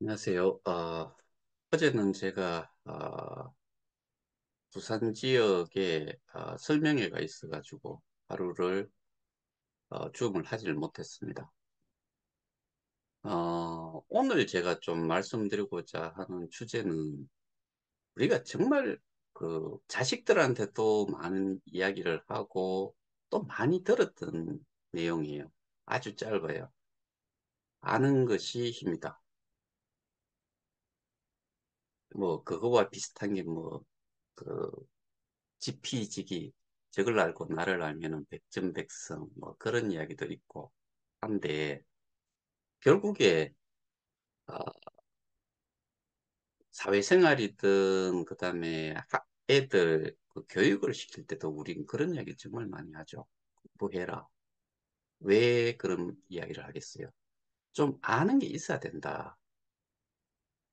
안녕하세요. 어제는 제가 부산 지역에 설명회가 있어가지고 하루를 주음을 하지를 못했습니다. 오늘 제가 좀 말씀드리고자 하는 주제는 우리가 정말 그 자식들한테도 많은 이야기를 하고 또 많이 들었던 내용이에요. 아주 짧아요. 아는 것이 힘이다. 뭐 그거와 비슷한 게뭐 지피지기, 적을 알고 나를 알면은 백전백승 뭐 그런 이야기도 있고 한데 결국에 어, 사회생활이든 그다음에 애들 그 교육을 시킬 때도 우린 그런 이야기 정말 많이 하죠. 공부해라. 왜 그런 이야기를 하겠어요? 좀 아는 게 있어야 된다.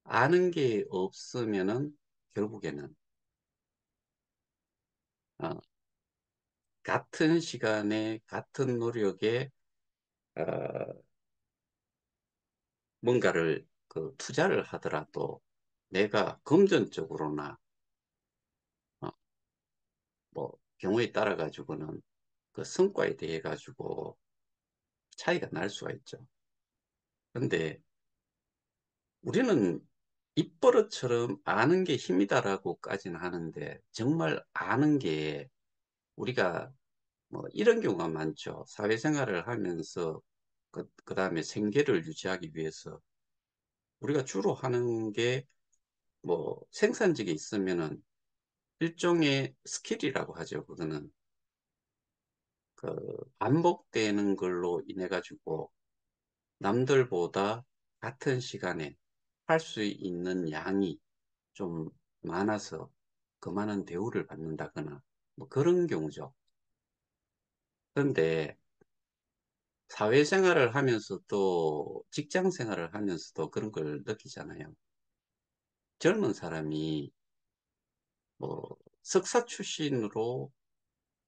아는 게 없으면은 결국에는 어, 같은 시간에 같은 노력에 어, 뭔가를 그 투자를 하더라도 내가 금전적으로나 어, 뭐 경우에 따라 가지고는 그 성과에 대해 가지고 차이가 날 수가 있죠. 근데 우리는 입버릇처럼 아는 게 힘이다라고까지는 하는데 정말 아는 게 우리가 뭐 이런 경우가 많죠. 사회생활을 하면서 그다음에 생계를 유지하기 위해서 우리가 주로 하는 게 뭐 생산직에 있으면은 일종의 스킬이라고 하죠. 그거는 그 반복되는 걸로 인해 가지고 남들보다 같은 시간에 할 수 있는 양이 좀 많아서 그만한 대우를 받는다거나 뭐 그런 경우죠. 그런데 사회생활을 하면서도 직장 생활을 하면서도 그런 걸 느끼잖아요. 젊은 사람이 뭐 석사 출신으로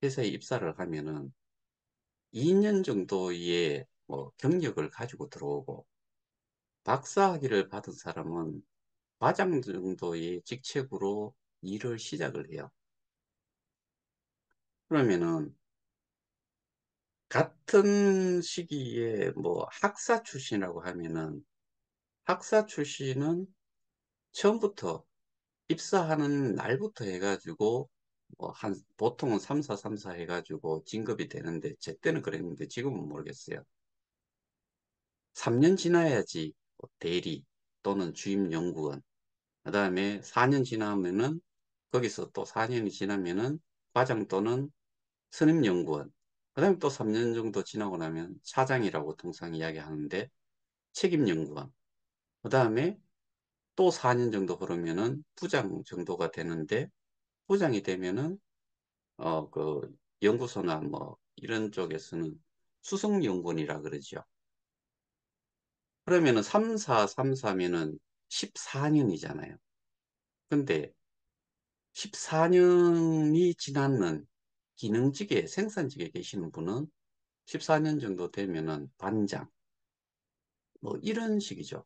회사에 입사를 하면은 2년 정도의 뭐 경력을 가지고 들어오고 박사학위를 받은 사람은 과장 정도의 직책으로 일을 시작을 해요. 그러면은 같은 시기에 뭐 학사 출신이라고 하면은 학사 출신은 처음부터 입사하는 날부터 해가지고 뭐 한 보통은 3사 3사 해가지고 진급이 되는데 제 때는 그랬는데 지금은 모르겠어요. 3년 지나야지 뭐 대리 또는 주임 연구원, 그다음에 4년 지나면은 거기서 또 4년이 지나면은 과장 또는 선임연구원, 그다음에 또 3년 정도 지나고 나면 사장이라고 통상 이야기하는데 책임연구원, 그다음에 또 4년 정도 그러면은 부장 정도가 되는데 부장이 되면은 그 연구소나 뭐 이런 쪽에서는 수석연구원이라 그러죠. 그러면은 3사 3사면은 14년이잖아요. 근데 14년이 지났는 기능직에 생산직에 계시는 분은 14년 정도 되면은 반장 뭐 이런 식이죠.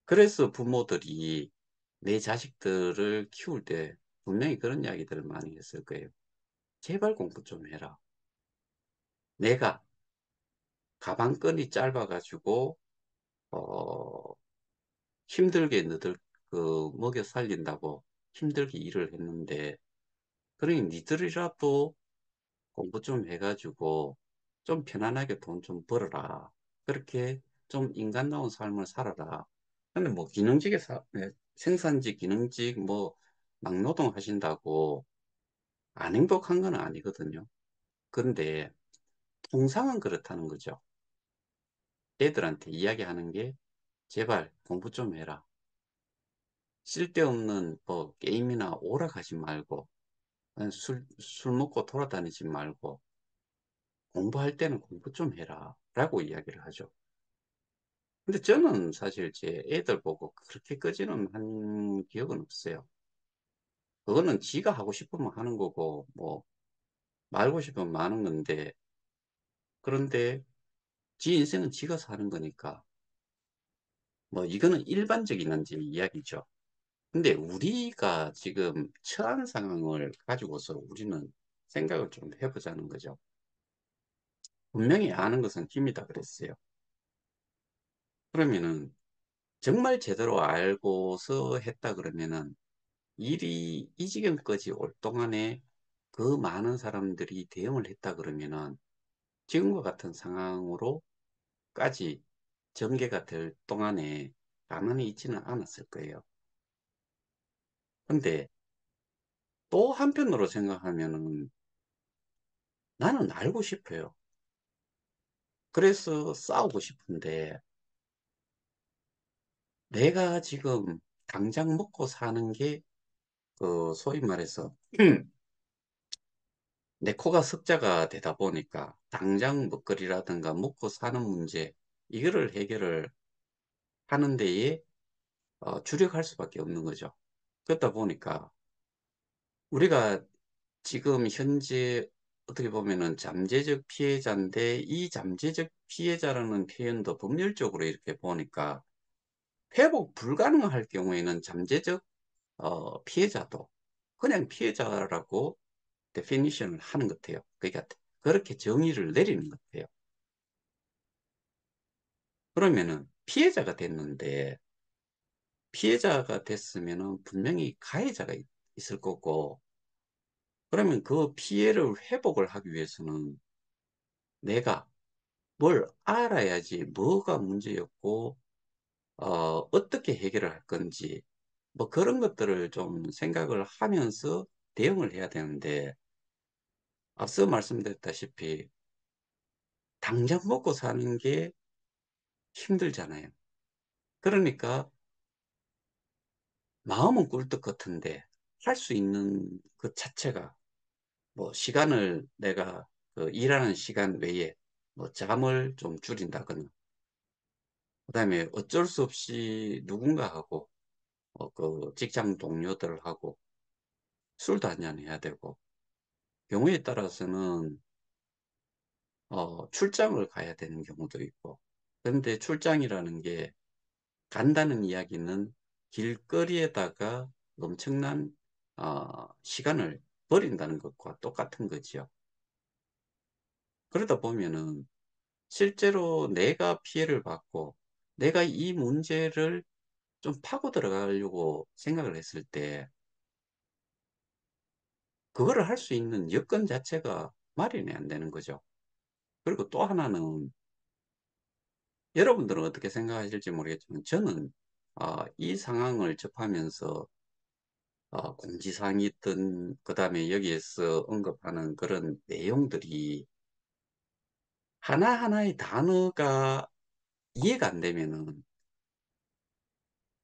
그래서 부모들이 내 자식들을 키울 때 분명히 그런 이야기들을 많이 했을 거예요. 제발 공부 좀 해라. 내가 가방끈이 짧아가지고 어, 힘들게 너들 그 먹여 살린다고 힘들게 일을 했는데 그러니 니들이라도 공부 좀 해가지고 좀 편안하게 돈 좀 벌어라. 그렇게 좀 인간다운 삶을 살아라. 근데 뭐 기능직에 생산직, 기능직 뭐 막노동 하신다고 안 행복한 건 아니거든요. 그런데 통상은 그렇다는 거죠. 애들한테 이야기하는 게 제발 공부 좀 해라. 쓸데없는 뭐 게임이나 오락하지 말고 그냥 술 먹고 돌아다니지 말고 공부할 때는 공부 좀 해라. 라고 이야기를 하죠. 근데 저는 사실 제 애들 보고 그렇게 끄지는 한 기억은 없어요. 그거는 지가 하고 싶으면 하는 거고, 뭐, 말고 싶으면 마는 건데, 그런데 지 인생은 지가 사는 거니까, 뭐 이거는 일반적인 이제 이야기죠. 근데 우리가 지금 처한 상황을 가지고서 우리는 생각을 좀 해보자는 거죠. 분명히 아는 것은 힘이다 그랬어요. 그러면은 정말 제대로 알고서 했다 그러면은 일이 이 지경까지 올 동안에 그 많은 사람들이 대응을 했다 그러면은 지금과 같은 상황으로까지 전개가 될 동안에 가만히 있지는 않았을 거예요. 근데 또 한편으로 생각하면은 나는 알고 싶어요. 그래서 싸우고 싶은데 내가 지금 당장 먹고 사는 게 그 소위 말해서 내 코가 석자가 되다 보니까 당장 먹거리라든가 먹고 사는 문제 이거를 해결을 하는 데에 주력할 수밖에 없는 거죠. 그렇다 보니까 우리가 지금 현재 어떻게 보면은 잠재적 피해자인데 이 잠재적 피해자라는 표현도 법률적으로 이렇게 보니까 회복 불가능할 경우에는 잠재적 피해자도 그냥 피해자라고 데피니션을 하는 것 같아요. 그러니까 그렇게 정의를 내리는 것 같아요. 그러면은 피해자가 됐는데 피해자가 됐으면은 분명히 가해자가 있을 거고 그러면 그 피해를 회복을 하기 위해서는 내가 뭘 알아야지 뭐가 문제였고 어떻게 해결을 할 건지 뭐 그런 것들을 좀 생각을 하면서 대응을 해야 되는데 앞서 말씀드렸다시피 당장 먹고 사는 게 힘들잖아요. 그러니까 마음은 꿀떡 같은데 할 수 있는 그 자체가 뭐 시간을 내가 그 일하는 시간 외에 뭐 잠을 좀 줄인다거나 그다음에 어쩔 수 없이 누군가하고 그 직장 동료들하고 술도 한잔 해야 되고 경우에 따라서는 출장을 가야 되는 경우도 있고 그런데 출장이라는 게 간다는 이야기는 길거리에다가 엄청난 시간을 버린다는 것과 똑같은 거지요. 그러다 보면은 실제로 내가 피해를 받고 내가 이 문제를 좀 파고 들어가려고 생각을 했을 때 그거를 할 수 있는 여건 자체가 마련이 안 되는 거죠. 그리고 또 하나는 여러분들은 어떻게 생각하실지 모르겠지만 저는 이 상황을 접하면서 공지사항이 있던 그다음에 여기에서 언급하는 그런 내용들이 하나하나의 단어가 이해가 안 되면은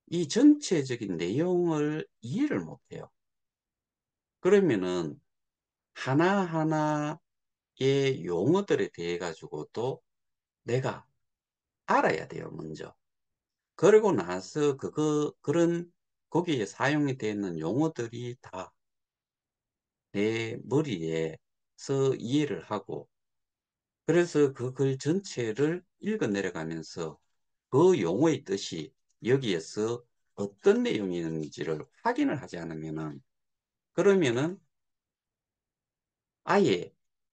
이 전체적인 내용을 이해를 못 해요. 그러면은 하나하나의 용어들에 대해 가지고도 내가 알아야 돼요, 먼저. 그러고 나서 그런 거기에 사용이 되는 용어들이 다 내 머리에서 이해를 하고 그래서 그 글 전체를 읽어 내려가면서 그 용어의 뜻이 여기에서 어떤 내용이 있는지를 확인을 하지 않으면은 그러면은 아예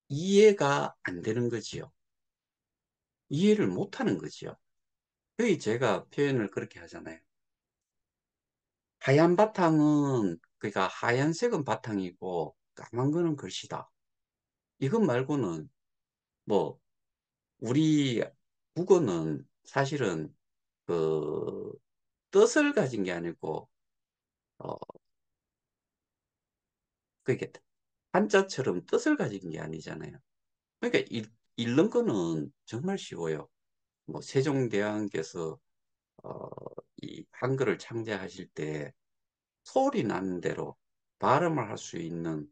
이해가 안 되는 거지요. 이해를 못 하는 거지요. 여기 제가 표현을 그렇게 하잖아요. 하얀 바탕은 그러니까 하얀색은 바탕이고 까만 거는 글씨다. 이것 말고는 뭐 우리 국어는 사실은 그 뜻을 가진 게 아니고 어 그게 한자처럼 뜻을 가진 게 아니잖아요. 그러니까 읽는 거는 정말 쉬워요. 뭐 세종대왕께서 어, 이 한글을 창제하실 때 소리 나는 대로 발음을 할 수 있는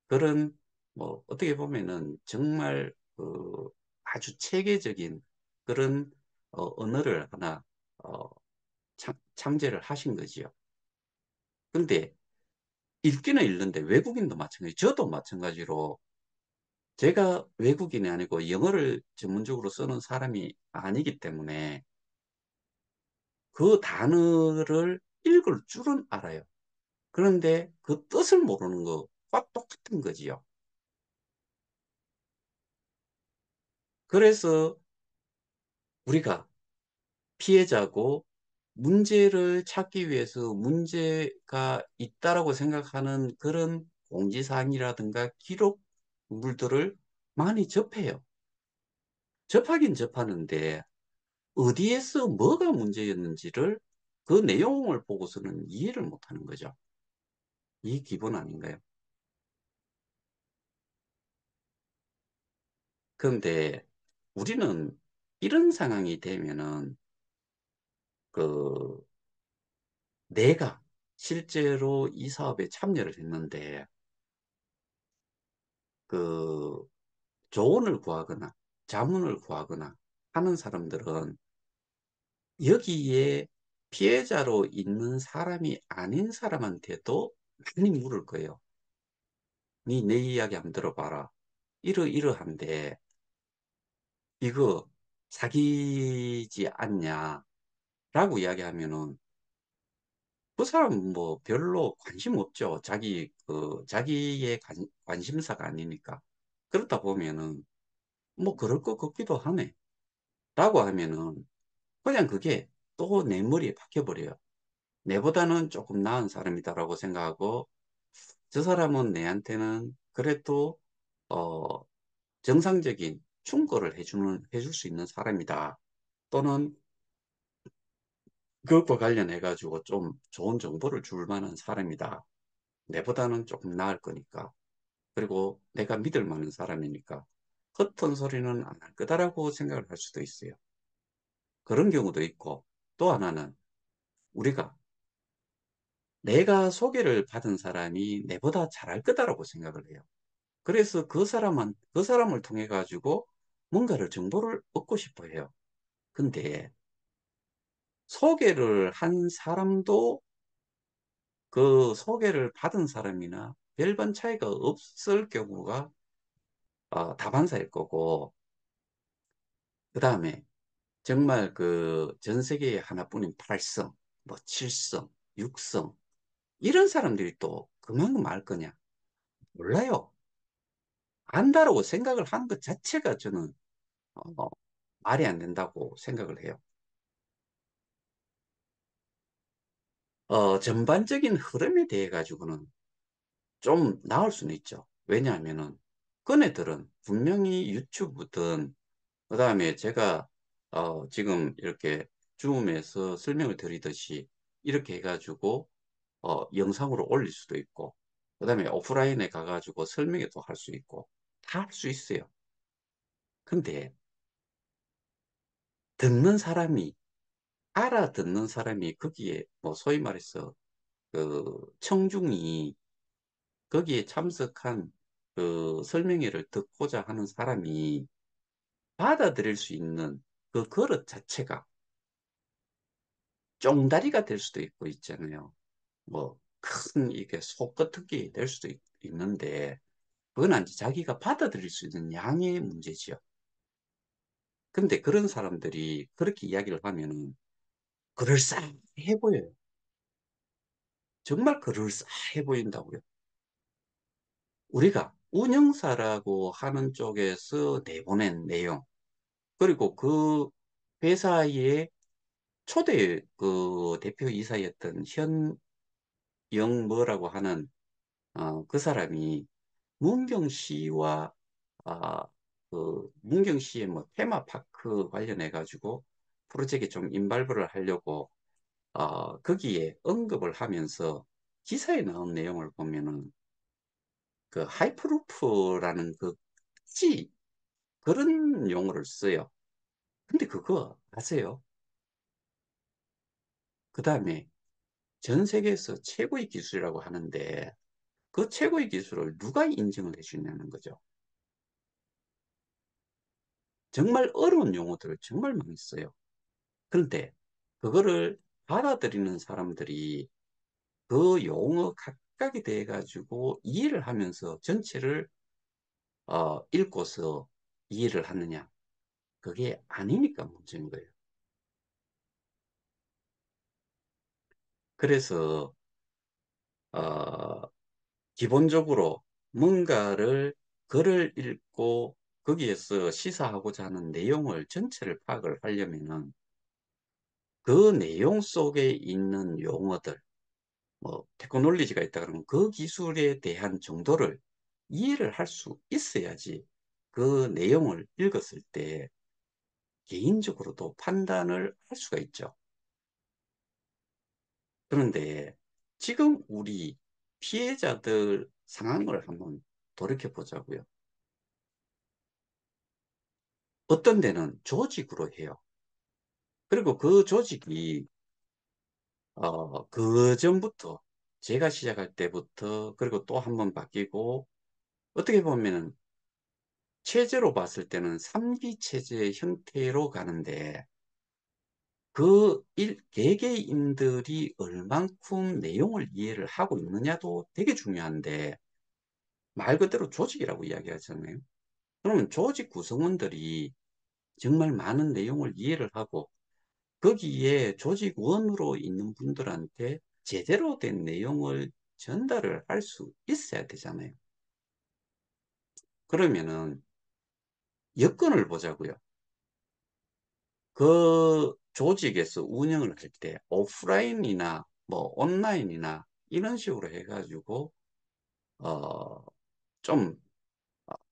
그런 뭐 어떻게 보면은 정말 그 아주 체계적인 그런 언어를 하나 어, 창제를 하신 거지요. 근데 읽기는 읽는데 외국인도 마찬가지, 저도 마찬가지로 제가 외국인이 아니고 영어를 전문적으로 쓰는 사람이 아니기 때문에 그 단어를 읽을 줄은 알아요. 그런데 그 뜻을 모르는 것과 똑같은 거지요. 그래서 우리가 피해자고 문제를 찾기 위해서 문제가 있다라고 생각하는 그런 공지사항이라든가 기록물들을 많이 접해요. 접하긴 접하는데 어디에서 뭐가 문제였는지를 그 내용을 보고서는 이해를 못하는 거죠. 이 기본 아닌가요? 그런데 우리는 이런 상황이 되면은 그 내가 실제로 이 사업에 참여를 했는데 그 조언을 구하거나 자문을 구하거나 하는 사람들은 여기에 피해자로 있는 사람이 아닌 사람한테도 많이 물을 거예요. 니 내 이야기 한번 들어봐라. 이러이러한데 이거 사기지 않냐? 라고 이야기하면은 그 사람 뭐 별로 관심 없죠. 자기의 관심사가 아니니까. 그렇다 보면은 뭐 그럴 것 같기도 하네. 라고 하면은 그냥 그게 또 내 머리에 박혀버려요. 내보다는 조금 나은 사람이다라고 생각하고 저 사람은 내한테는 그래도 어, 정상적인 충고를 해줄 수 있는 사람이다. 또는 그것과 관련해 가지고 좀 좋은 정보를 줄 만한 사람이다. 내보다는 조금 나을 거니까. 그리고 내가 믿을 만한 사람이니까 헛된 소리는 안 할 거다라고 생각을 할 수도 있어요. 그런 경우도 있고 또 하나는 우리가 내가 소개를 받은 사람이 내보다 잘할 거다라고 생각을 해요. 그래서 그 사람을 통해 가지고 뭔가를 정보를 얻고 싶어 해요. 근데 소개를 한 사람도 그 소개를 받은 사람이나 별반 차이가 없을 경우가 다반사일 거고, 그 다음에 정말 그 전 세계에 하나뿐인 8성, 뭐 7성, 6성, 이런 사람들이 또 그만큼 알 거냐? 몰라요. 안다라고 생각을 하는 것 자체가 저는 어, 말이 안 된다고 생각을 해요. 전반적인 흐름에 대해 가지고는 좀 나을 수는 있죠. 왜냐하면은 그네들은 분명히 유튜브든 그다음에 제가 지금 이렇게 줌에서 설명을 드리듯이 이렇게 해가지고 영상으로 올릴 수도 있고 그다음에 오프라인에 가가지고 설명회도 할 수 있고 다 할 수 있어요. 근데 듣는 사람이 알아듣는 사람이 거기에 뭐 소위 말해서 그 청중이 거기에 참석한 그 설명회를 듣고자 하는 사람이 받아들일 수 있는 그 그릇 자체가 쫑다리가 될 수도 있고 있잖아요. 뭐 큰 이게 속겉듣기 될 수도 있는데 그건 아니지. 자기가 받아들일 수 있는 양의 문제지요. 근데 그런 사람들이 그렇게 이야기를 하면은 그럴싸해 보여요. 정말 그럴싸해 보인다고요. 우리가 운영사라고 하는 쪽에서 내보낸 내용, 그리고 그 회사의 초대 그 대표이사였던 현영뭐라고 하는 그 사람이 문경시와 문경시의 뭐 테마파크 관련해 가지고 프로젝트에 좀 인발부를 하려고 거기에 언급을 하면서 기사에 나온 내용을 보면은 그 하이프루프라는 그 찌 그런 용어를 써요. 근데 그거 아세요? 그 다음에 전 세계에서 최고의 기술이라고 하는데 그 최고의 기술을 누가 인정을 해주냐는 거죠. 정말 어려운 용어들을 정말 많이 써요. 그런데 그거를 받아들이는 사람들이 그 용어 각각에 대해 가지고 이해를 하면서 전체를 읽고서 이해를 하느냐? 그게 아니니까 문제인 거예요. 그래서 어, 기본적으로 뭔가를 글을 읽고 거기에서 시사하고자 하는 내용을 전체를 파악을 하려면은 그 내용 속에 있는 용어들, 뭐 테크놀로지가 있다 그러면 그 기술에 대한 정도를 이해를 할 수 있어야지 그 내용을 읽었을 때 개인적으로도 판단을 할 수가 있죠. 그런데 지금 우리 피해자들 상황을 한번 돌이켜 보자고요. 어떤 데는 조직으로 해요. 그리고 그 조직이 그 전부터 제가 시작할 때부터 그리고 또 한 번 바뀌고 어떻게 보면은 체제로 봤을 때는 3기 체제의 형태로 가는데 그 개개인들이 얼만큼 내용을 이해를 하고 있느냐도 되게 중요한데 말 그대로 조직이라고 이야기하잖아요. 그러면 조직 구성원들이 정말 많은 내용을 이해를 하고 거기에 조직원으로 있는 분들한테 제대로 된 내용을 전달을 할 수 있어야 되잖아요. 그러면은 여건을 보자고요. 그 조직에서 운영을 할 때 오프라인이나 뭐 온라인이나 이런 식으로 해가지고 어, 좀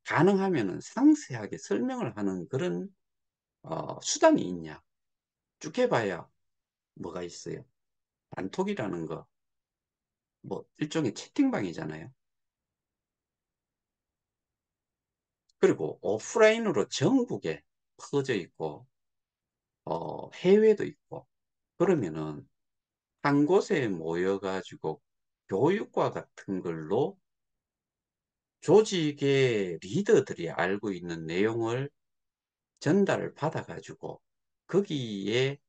가능하면은 상세하게 설명을 하는 그런 수단이 있냐? 쭉 해봐야 뭐가 있어요? 단톡이라는 거, 뭐 일종의 채팅방이잖아요. 그리고 오프라인으로 전국에 퍼져 있고 해외도 있고 그러면은 한 곳에 모여가지고 교육과 같은 걸로 조직의 리더들이 알고 있는 내용을 전달을 받아가지고 거기에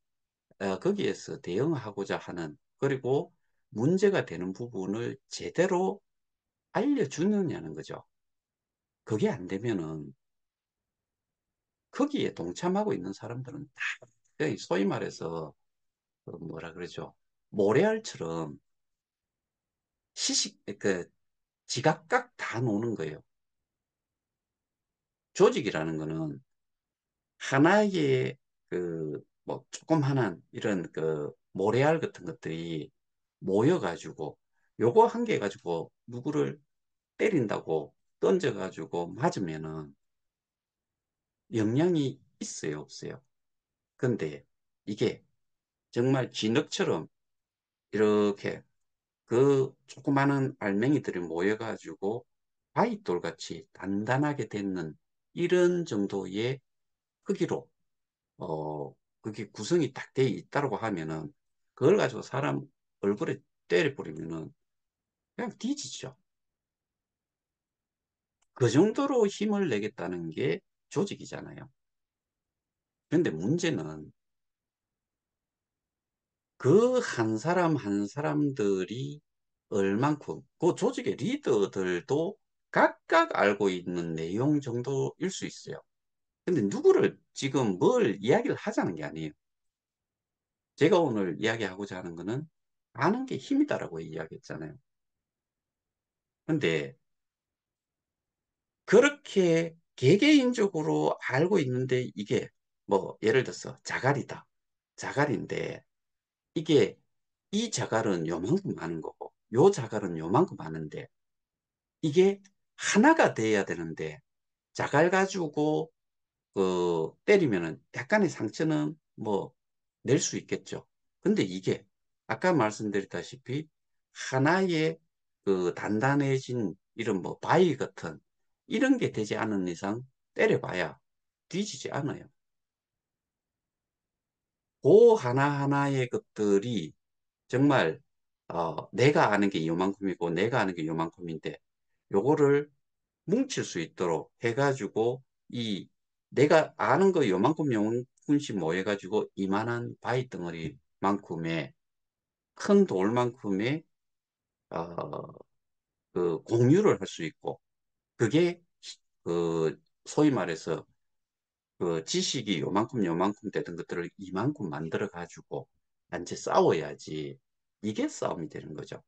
거기에서 대응하고자 하는 그리고 문제가 되는 부분을 제대로 알려주느냐는 거죠. 그게 안 되면은 거기에 동참하고 있는 사람들은 다 소위 말해서 그 뭐라 그러죠? 모래알처럼 지각각 다 노는 거예요. 조직이라는 거는 하나의 뭐 조그만한 이런 모래알 같은 것들이 모여가지고 요거 한 개 가지고 누구를 때린다고 던져가지고 맞으면은 영향이 있어요, 없어요? 근데 이게 정말 진흙처럼 이렇게 그 조그마한 알맹이들이 모여가지고 바위돌 같이 단단하게 되는 이런 정도의 크기로 그게 구성이 딱 돼 있다고 하면은 그걸 가지고 사람 얼굴에 때려버리면은 그냥 뒤지죠. 그 정도로 힘을 내겠다는 게 조직이잖아요. 그런데 문제는 그 한 사람 한 사람들이 얼만큼 그 조직의 리더들도 각각 알고 있는 내용 정도일 수 있어요. 근데 누구를 지금 뭘 이야기를 하자는 게 아니에요. 제가 오늘 이야기하고자 하는 거는 아는 게 힘이다라고 이야기했잖아요. 근데 그렇게 개개인적으로 알고 있는데 이게 뭐 예를 들어서 자갈이다. 자갈인데 이게 이 자갈은 요만큼 많은 거고 요 자갈은 요만큼 많은데 이게 하나가 돼야 되는데 자갈 가지고 때리면은 약간의 상처는 뭐 낼 수 있겠죠. 근데 이게 아까 말씀드렸다시피 하나의 단단해진 이런 뭐 바위 같은 이런 게 되지 않은 이상 때려봐야 뒤지지 않아요. 그 하나하나의 것들이 정말 내가 아는 게 요만큼이고 내가 아는 게 요만큼인데 요거를 뭉칠 수 있도록 해가지고 이 내가 아는 거 요만큼 요만큼씩 모여가지고 이만한 바위 덩어리만큼의 큰 돌만큼의 어, 공유를 할 수 있고 그게 소위 말해서 지식이 요만큼 요만큼 되던 것들을 이만큼 만들어 가지고 단체 싸워야지 이게 싸움이 되는 거죠.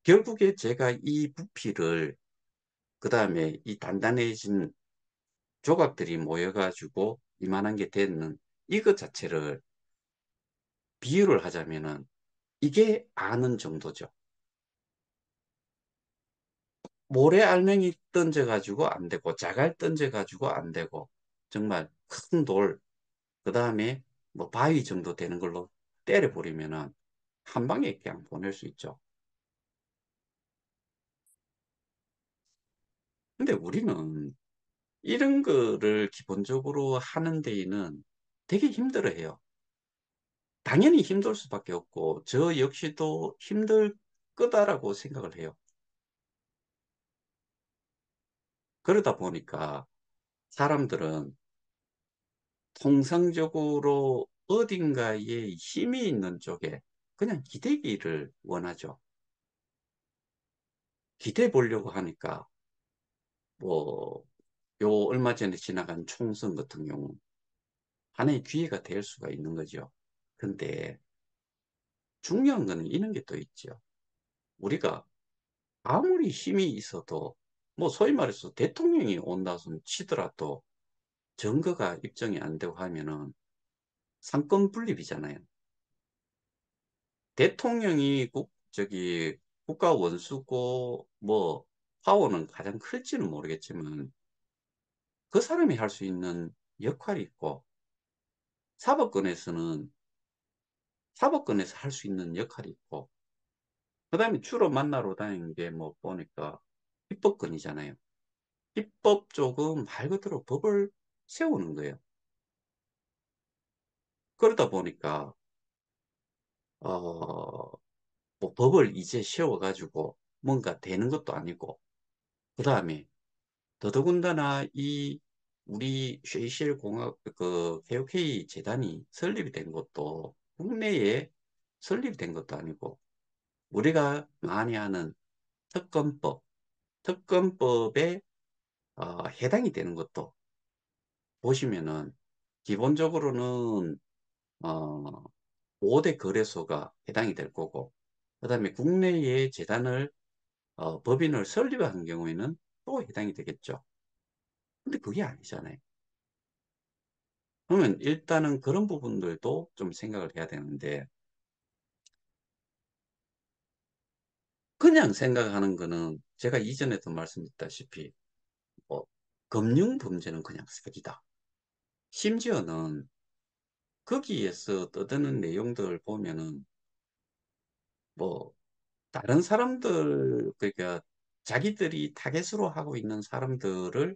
결국에 제가 이 부피를 그 다음에 이 단단해진 조각들이 모여가지고 이만한 게 되는 이것 자체를 비유를 하자면은 이게 아는 정도죠. 모래알맹이 던져가지고 안 되고 자갈 던져가지고 안 되고 정말 큰 돌, 그 다음에 뭐 바위 정도 되는 걸로 때려버리면은 한 방에 그냥 보낼 수 있죠. 근데 우리는 이런 거를 기본적으로 하는 데에는 되게 힘들어해요. 당연히 힘들 수밖에 없고 저 역시도 힘들 거다라고 생각을 해요. 그러다 보니까 사람들은 통상적으로 어딘가에 힘이 있는 쪽에 그냥 기대기를 원하죠. 기대 보려고 하니까 뭐 요 얼마 전에 지나간 총선 같은 경우 하나의 기회가 될 수가 있는 거죠. 근데 중요한 거는 이런 게 또 있죠. 우리가 아무리 힘이 있어도 뭐 소위 말해서 대통령이 온다 손 치더라도 증거가 입증이 안 되고 하면은 상권 분립이잖아요. 대통령이 국가 원수고 뭐 파워는 가장 클지는 모르겠지만 그 사람이 할 수 있는 역할이 있고 사법권에서는 사법권에서 할 수 있는 역할이 있고 그다음에 주로 만나러 다니는 게 뭐 보니까 입법권이잖아요. 입법 쪽은 말 그대로 법을 세우는 거예요. 그러다 보니까 어, 뭐 법을 이제 세워가지고 뭔가 되는 것도 아니고 그 다음에 더더군다나 이 우리 쉐이쉘 공화 그 KOK 재단이 설립이 된 것도 국내에 설립이 된 것도 아니고 우리가 많이 하는 특검법, 특검법에 해당이 되는 것도 보시면은 기본적으로는 어, 5대 거래소가 해당이 될 거고 그다음에 국내의 재단을 법인을 설립한 경우에는 또 해당이 되겠죠. 근데 그게 아니잖아요. 그러면 일단은 그런 부분들도 좀 생각을 해야 되는데 그냥 생각하는 거는 제가 이전에도 말씀드렸다시피 뭐 금융 범죄는 그냥 사기다. 심지어는 거기에서 떠드는 내용들을 보면은 뭐 다른 사람들 그러니까 자기들이 타겟으로 하고 있는 사람들을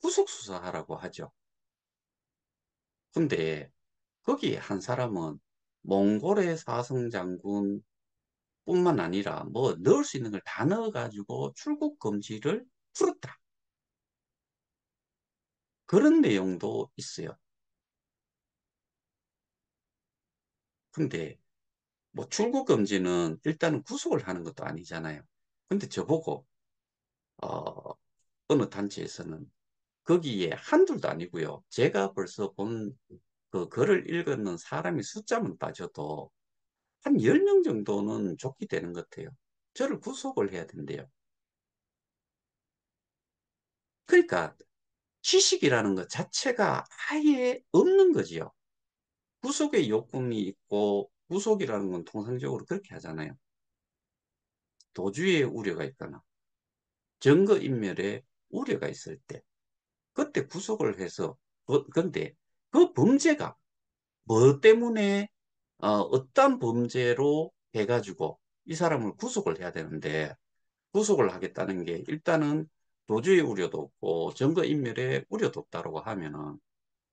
구속 수사하라고 하죠. 근데 거기에 한 사람은 몽골의 사성 장군 뿐만 아니라 뭐 넣을 수 있는 걸 다 넣어가지고 출국 금지를 풀었다. 그런 내용도 있어요. 근데 뭐 출국 금지는 일단은 구속을 하는 것도 아니잖아요. 근데 저보고 어, 어느 단체에서는 거기에 한둘도 아니고요. 제가 벌써 본 그 글을 읽었는 사람이 숫자만 따져도 한 10명 정도는 족기 되는 것 같아요. 저를 구속을 해야 된대요. 그러니까 지식이라는 것 자체가 아예 없는 거지요. 구속의 요건이 있고 구속이라는 건 통상적으로 그렇게 하잖아요. 도주의 우려가 있거나 증거인멸의 우려가 있을 때 그때 구속을 해서 근데 그 범죄가 뭐 때문에 어떤 범죄로 해가지고 이 사람을 구속을 해야 되는데 구속을 하겠다는 게 일단은 도주의 우려도 없고 증거인멸의 우려도 없다고 하면은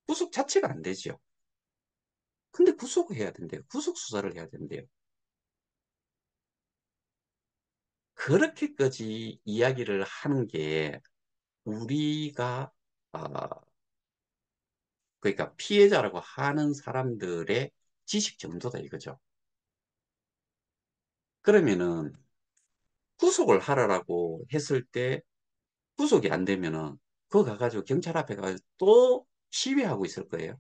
구속 자체가 안 되지요. 근데 구속을 해야 된대요. 구속 수사를 해야 된대요. 그렇게까지 이야기를 하는 게 우리가 아, 그러니까 피해자라고 하는 사람들의 지식 정도다 이거죠. 그러면은 구속을 하라고 했을 때 구속이 안 되면은 그거 가가지고 경찰 앞에 가서 또 시위하고 있을 거예요.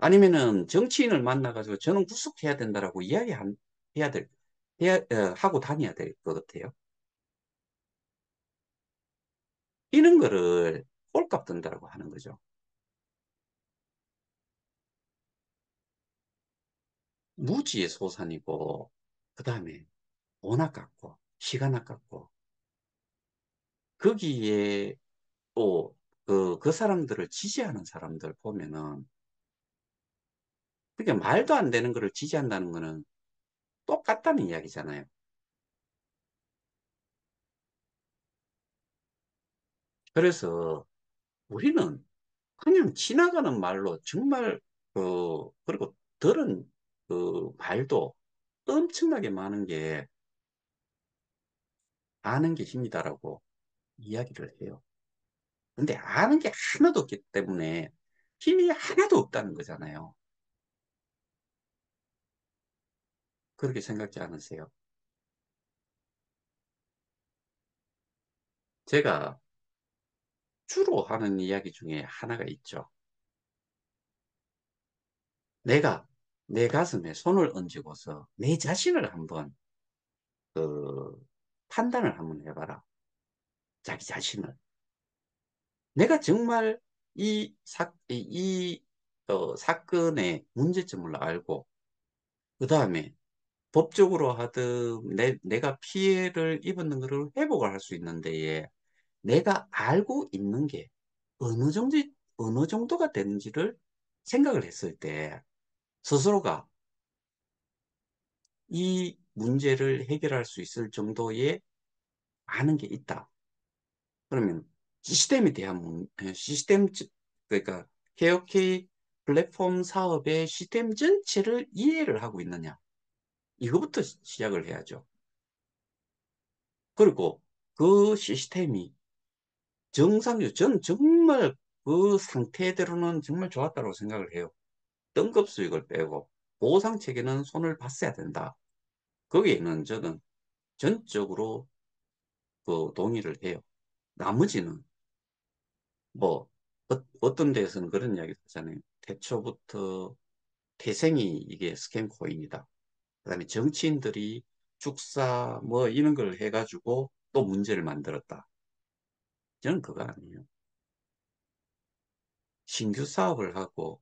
아니면은 정치인을 만나가지고 저는 구속해야 된다라고 해야 될, 하고 다녀야 될 것 같아요. 이런 거를 꼴값 든다라고 하는 거죠. 무지의 소산이고, 그 다음에 돈 아깝고, 시간 아깝고, 거기에 또 그 사람들을 지지하는 사람들 보면은, 그게 말도 안 되는 거를 지지한다는 거는 똑같다는 이야기잖아요. 그래서 우리는 그냥 지나가는 말로 정말 그리고 들은 그 말도 엄청나게 많은 게 아는 게 힘이다라고 이야기를 해요. 근데 아는 게 하나도 없기 때문에 힘이 하나도 없다는 거잖아요. 그렇게 생각지 않으세요? 제가 주로 하는 이야기 중에 하나가 있죠. 내가 내 가슴에 손을 얹고서 내 자신을 한번 그 판단을 한번 해봐라. 자기 자신을. 내가 정말 사건의 문제점을 알고, 그 다음에 법적으로 하든 내가 피해를 입었는 것을 회복을 할 수 있는데, 내가 알고 있는 게 어느 정도, 어느 정도가 되는지를 생각을 했을 때, 스스로가 이 문제를 해결할 수 있을 정도의 아는 게 있다. 그러면 시스템에 대한 그러니까 KOK 플랫폼 사업의 시스템 전체를 이해를 하고 있느냐. 이거부터 시작을 해야죠. 그리고 그 시스템이 저는 정말 그 상태대로는 정말 좋았다고 생각을 해요. 등급 수익을 빼고 보상 체계는 손을 봤어야 된다. 거기에는 저는 전적으로 동의를 해요. 나머지는 뭐 어떤 데에서는 그런 이야기 하잖아요. 태초부터 태생이 이게 스캠 코인이다. 그다음에 정치인들이 축사 뭐 이런 걸 해가지고 또 문제를 만들었다. 저는 그거 아니에요. 신규 사업을 하고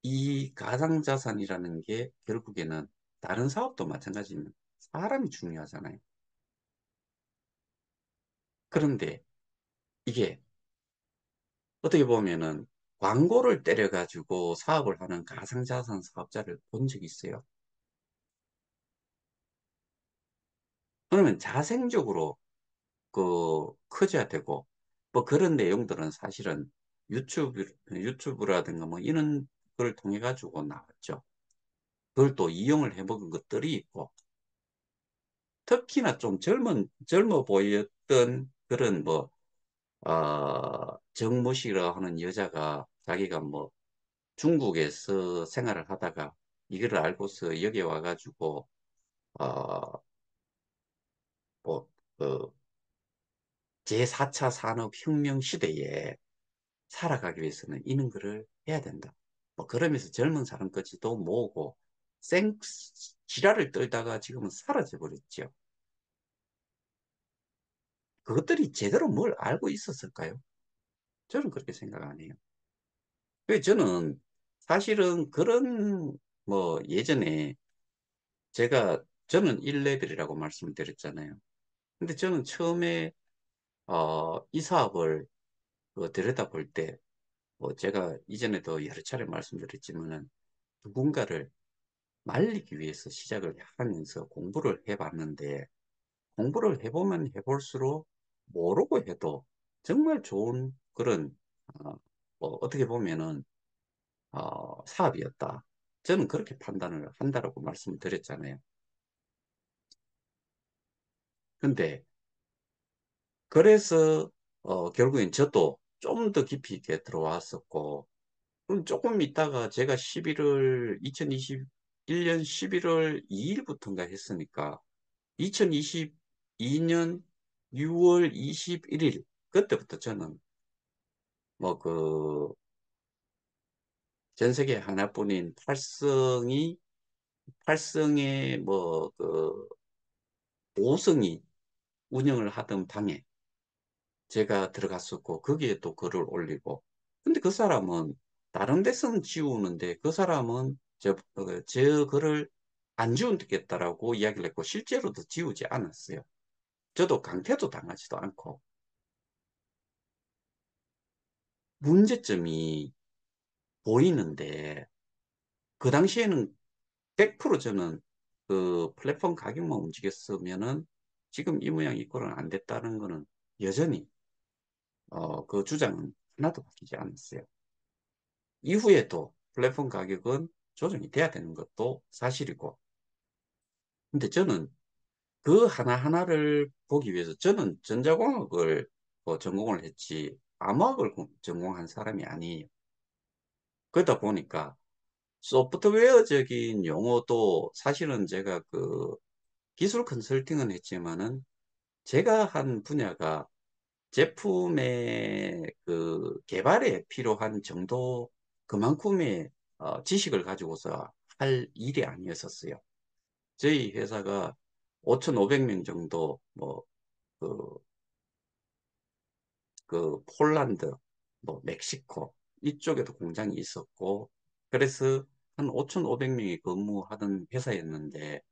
이 가상자산이라는 게 결국에는 다른 사업도 마찬가지입니다. 사람이 중요하잖아요. 그런데 이게 어떻게 보면은 광고를 때려가지고 사업을 하는 가상자산 사업자를 본 적이 있어요. 그러면 자생적으로 커져야 되고, 뭐 그런 내용들은 사실은 유튜브라든가 뭐 이런 걸 통해 가지고 나왔죠. 그걸 또 이용을 해먹은 것들이 있고, 특히나 좀 젊어 보였던 그런 정모씨라 하는 여자가 자기가 뭐 중국에서 생활을 하다가 이거를 알고서 여기 와가지고, 어, 뭐, 그 제4차 산업혁명 시대에 살아가기 위해서는 이런 거를 해야 된다. 뭐 그러면서 젊은 사람까지도 모으고 지랄을 떨다가 지금은 사라져 버렸죠. 그것들이 제대로 뭘 알고 있었을까요? 저는 그렇게 생각 안 해요. 그래서 저는 사실은 그런 뭐 예전에 저는 1레벨이라고 말씀을 드렸잖아요. 근데 저는 처음에 이 사업을 들여다볼 때 뭐 제가 이전에도 여러 차례 말씀드렸지만은 누군가를 말리기 위해서 시작을 하면서 공부를 해봤는데 공부를 해보면 해볼수록 모르고 해도 정말 좋은 그런 어떻게 보면은 사업이었다. 저는 그렇게 판단을 한다라고 말씀을 드렸잖아요. 근데 그래서 결국엔 저도 좀 더 깊이 있게 들어왔었고 그럼 조금 있다가 제가 2021년 11월 2일부터인가 했으니까 2022년 6월 21일 그때부터 저는 뭐 전 세계 하나뿐인 팔성의 뭐 그 오성이 운영을 하던 방에 제가 들어갔었고 거기에 또 글을 올리고 근데 그 사람은 다른 데서는 지우는데 그 사람은 저 글을 안 지우겠다라고 이야기를 했고 실제로도 지우지 않았어요. 저도 강퇴도 당하지도 않고 문제점이 보이는데 그 당시에는 100% 저는 그 플랫폼 가격만 움직였으면은 지금 이 모양 이 꼴은 안 됐다는 거는 여전히 그 주장은 하나도 바뀌지 않았어요. 이후에도 플랫폼 가격은 조정이 돼야 되는 것도 사실이고 근데 저는 그 하나하나를 보기 위해서 저는 전자공학을 전공을 했지 암호학을 전공한 사람이 아니에요. 그러다 보니까 소프트웨어적인 용어도 사실은 제가 그 기술 컨설팅은 했지만은 제가 한 분야가 제품의 그 개발에 필요한 정도 그만큼의 지식을 가지고서 할 일이 아니었었어요. 저희 회사가 5,500명 정도 그, 그 폴란드, 뭐 멕시코 이쪽에도 공장이 있었고 그래서 한 5,500명이 근무하던 회사였는데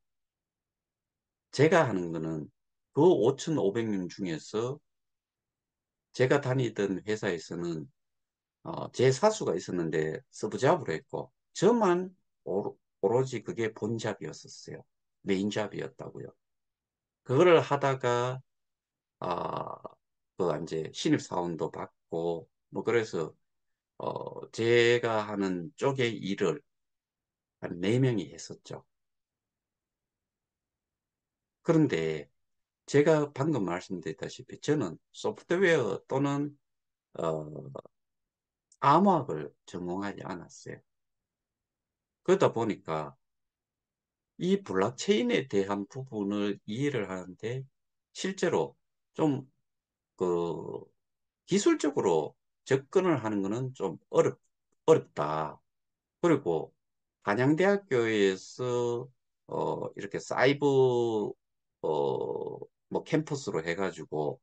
제가 하는 거는 그 5,500명 중에서 제가 다니던 회사에서는 제 사수가 있었는데 서브잡으로 했고 저만 오로지 그게 본잡이었었어요. 메인 잡이었다고요. 그거를 하다가 아, 그 이제 신입사원도 받고 뭐 그래서 제가 하는 쪽의 일을 한 4명이 했었죠. 그런데 제가 방금 말씀드렸다시피 저는 소프트웨어 또는 어, 암호학을 전공하지 않았어요. 그러다 보니까 이 블록체인에 대한 부분을 이해를 하는데 실제로 좀 그 기술적으로 접근을 하는 것은 좀 어렵다. 그리고 한양대학교에서 이렇게 사이버 뭐 캠퍼스로 해가지고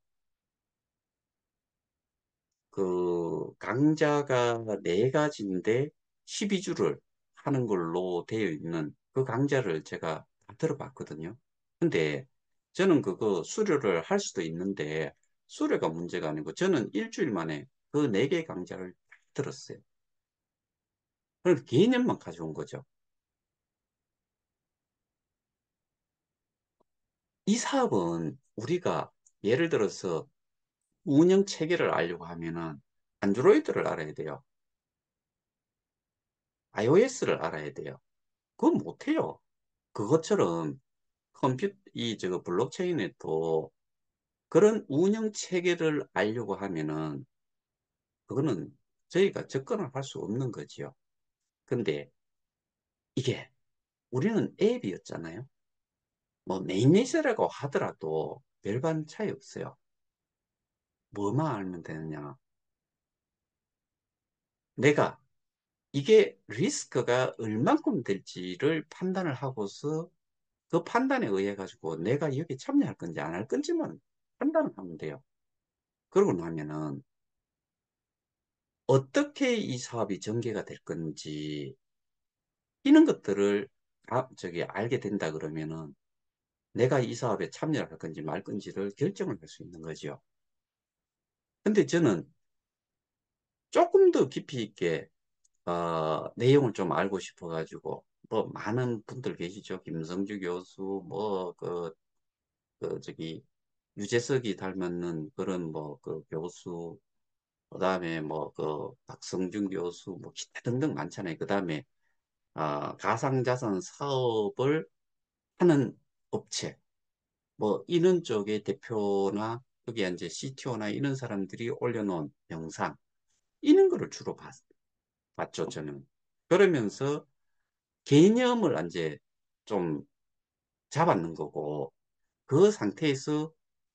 그 강좌가 4가지인데 12주를 하는 걸로 되어 있는 그 강좌를 제가 다 들어봤거든요. 근데 저는 그거 수료를 할 수도 있는데 수료가 문제가 아니고 저는 일주일 만에 그 4개 강좌를 다 들었어요. 그래서 개념만 가져온 거죠. 이 사업은 우리가 예를 들어서 운영 체계를 알려고 하면은 안드로이드를 알아야 돼요. iOS를 알아야 돼요. 그건 못해요. 그것처럼 저거 블록체인에도 그런 운영 체계를 알려고 하면은 그거는 저희가 접근을 할 수 없는 거지요. 근데 이게 우리는 앱이었잖아요. 뭐 메인넷이라고 하더라도 별반 차이 없어요. 뭐만 알면 되느냐. 내가 이게 리스크가 얼만큼 될지를 판단을 하고서 그 판단에 의해 가지고 내가 여기 참여할 건지 안 할 건지만 판단을 하면 돼요. 그러고 나면은 어떻게 이 사업이 전개가 될 건지 이런 것들을 저기 알게 된다 그러면은 내가 이 사업에 참여를 할 건지 말 건지를 결정을 할 수 있는 거죠. 근데 저는 조금 더 깊이 있게 내용을 좀 알고 싶어 가지고 뭐 많은 분들 계시죠. 김성주 교수 저기 유재석이 닮았는 그런 뭐 그 교수 그다음에 뭐 그 박성준 교수 뭐 기타 등등 많잖아요. 그다음에 가상자산 사업을 하는 업체, 뭐, 이런 쪽의 대표나, 여기 이제 CTO나 이런 사람들이 올려놓은 영상, 이런 거를 주로 봤죠, 저는. 그러면서 개념을 이제 좀 잡았는 거고, 그 상태에서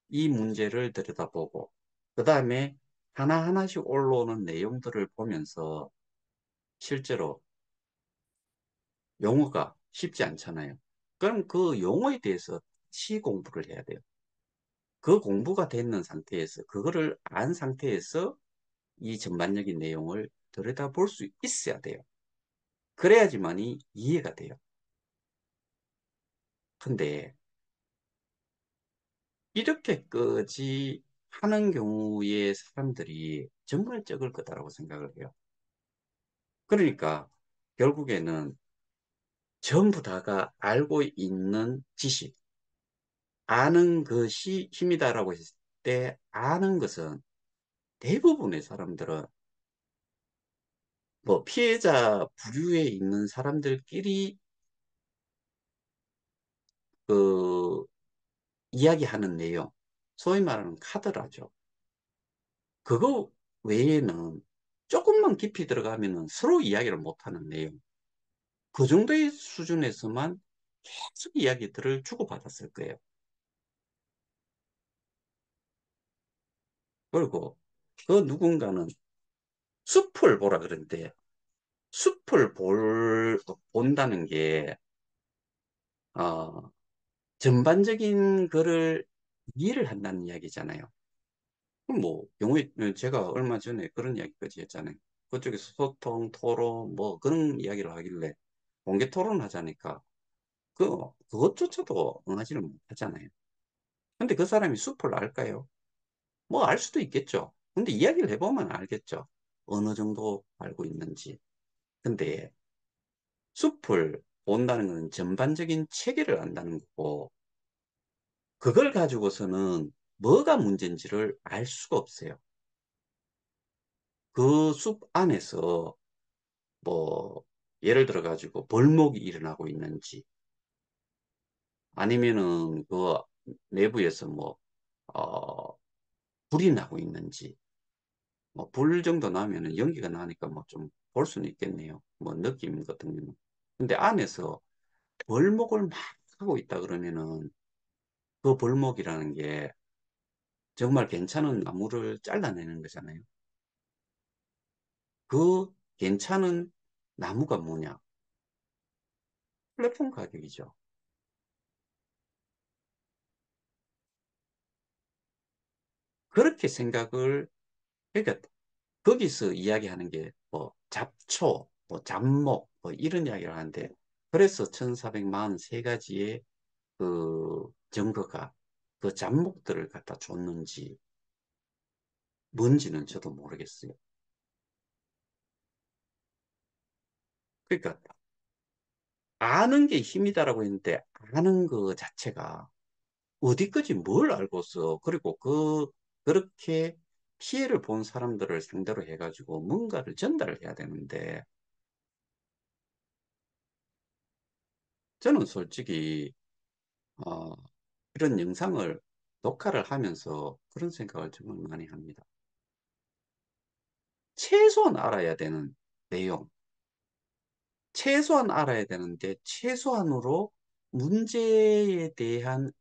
이 문제를 들여다보고, 그 다음에 하나하나씩 올라오는 내용들을 보면서 실제로 용어가 쉽지 않잖아요. 그럼 그 용어에 대해서 시 공부를 해야 돼요. 그 공부가 되는 상태에서, 그거를 안 상태에서 이 전반적인 내용을 들여다볼 수 있어야 돼요. 그래야지만이 이해가 돼요. 근데 이렇게까지 하는 경우에 사람들이 정말 적을 거다라고 생각을 해요. 그러니까 결국에는 전부 다가 알고 있는 지식, 아는 것이 힘이다라고 했을 때 아는 것은 대부분의 사람들은 뭐 피해자 부류에 있는 사람들끼리 그 이야기하는 내용, 소위 말하는 카더라죠. 그거 외에는 조금만 깊이 들어가면은 서로 이야기를 못하는 내용, 그 정도의 수준에서만 계속 이야기들을 주고받았을 거예요. 그리고 그 누군가는 숲을 보라 그러는데 숲을 본다는 게 어, 전반적인 거를 이해를 한다는 이야기잖아요. 그럼 뭐 경우에 제가 얼마 전에 그런 이야기까지 했잖아요. 그쪽에서 소통, 토론 뭐 그런 이야기를 하길래 공개 토론하자니까 그것조차도 응하지는 못하잖아요. 근데 그 사람이 숲을 알까요? 뭐 알 수도 있겠죠. 근데 이야기를 해보면 알겠죠. 어느 정도 알고 있는지. 근데 숲을 본다는 것은 전반적인 체계를 안다는 거고, 그걸 가지고서는 뭐가 문제인지를 알 수가 없어요. 그 숲 안에서 뭐 예를 들어 가지고 벌목이 일어나고 있는지 아니면은 그 내부에서 뭐 불이 나고 있는지 뭐 불 정도 나면은 연기가 나니까 뭐 좀 볼 수는 있겠네요. 뭐 느낌 같은 경우는. 근데 안에서 벌목을 막 하고 있다 그러면은 그 벌목이라는 게 정말 괜찮은 나무를 잘라내는 거잖아요. 그 괜찮은 나무가 뭐냐? 플랫폼 가격이죠. 그렇게 생각을, 그러니까 거기서 이야기하는 게 뭐 잡초, 뭐 잡목, 뭐 이런 이야기를 하는데 그래서 1443가지의 그 증거가 그 잡목들을 갖다 줬는지 뭔지는 저도 모르겠어요. 그러니까 아는 게 힘이다라고 했는데 아는 그 자체가 어디까지 뭘 알고서 그리고 그렇게 피해를 본 사람들을 상대로 해가지고 뭔가를 전달을 해야 되는데 저는 솔직히 어, 이런 영상을 녹화를 하면서 그런 생각을 정말 많이 합니다. 최소한 알아야 되는 내용, 최소한 알아야 되는데 최소한으로 문제에 대한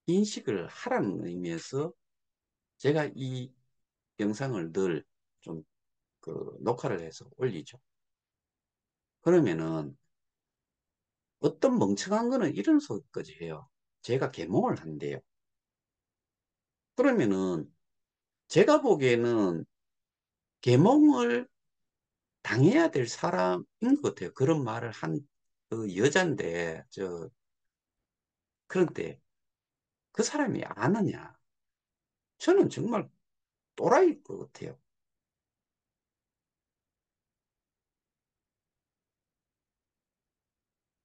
인식을 하라는 의미에서 제가 이 영상을 늘 좀 녹화를 해서 올리죠. 그러면은 어떤 멍청한 거는 이런 소리까지 해요. 제가 계몽을 한대요. 그러면은 제가 보기에는 계몽을 당해야 될 사람인 것 같아요. 그런 말을 한 그 여잔데, 그런데 그 사람이 아느냐? 저는 정말 또라이일 것 같아요.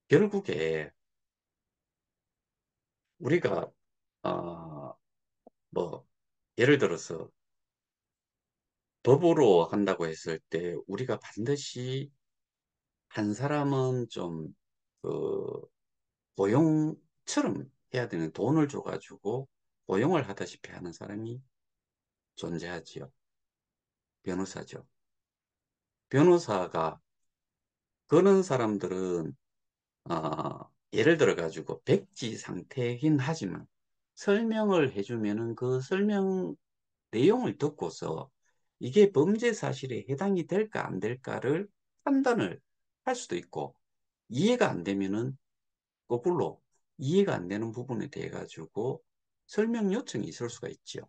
결국에 우리가, 어, 뭐, 예를 들어서 법으로 한다고 했을 때 우리가 반드시 한 사람은 좀, 그, 고용처럼 해야 되는 돈을 줘가지고 고용을 하다시피 하는 사람이 존재하지요. 변호사죠. 변호사가 그런 사람들은 예를 들어 가지고 백지 상태이긴 하지만 설명을 해주면은 그 설명 내용을 듣고서 이게 범죄 사실에 해당이 될까 안 될까를 판단을 할 수도 있고, 이해가 안 되면은 거꾸로 이해가 안 되는 부분에 대해 가지고 설명 요청이 있을 수가 있죠.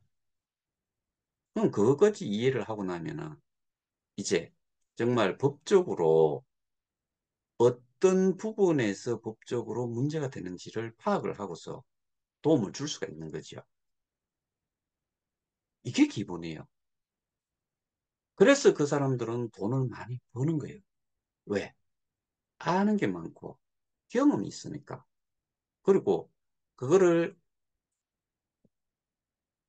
그럼 그것까지 이해를 하고 나면은 이제 정말 법적으로 어떤 부분에서 법적으로 문제가 되는지를 파악을 하고서 도움을 줄 수가 있는 거죠. 이게 기본이에요. 그래서 그 사람들은 돈을 많이 버는 거예요. 왜? 아는 게 많고 경험이 있으니까. 그리고 그거를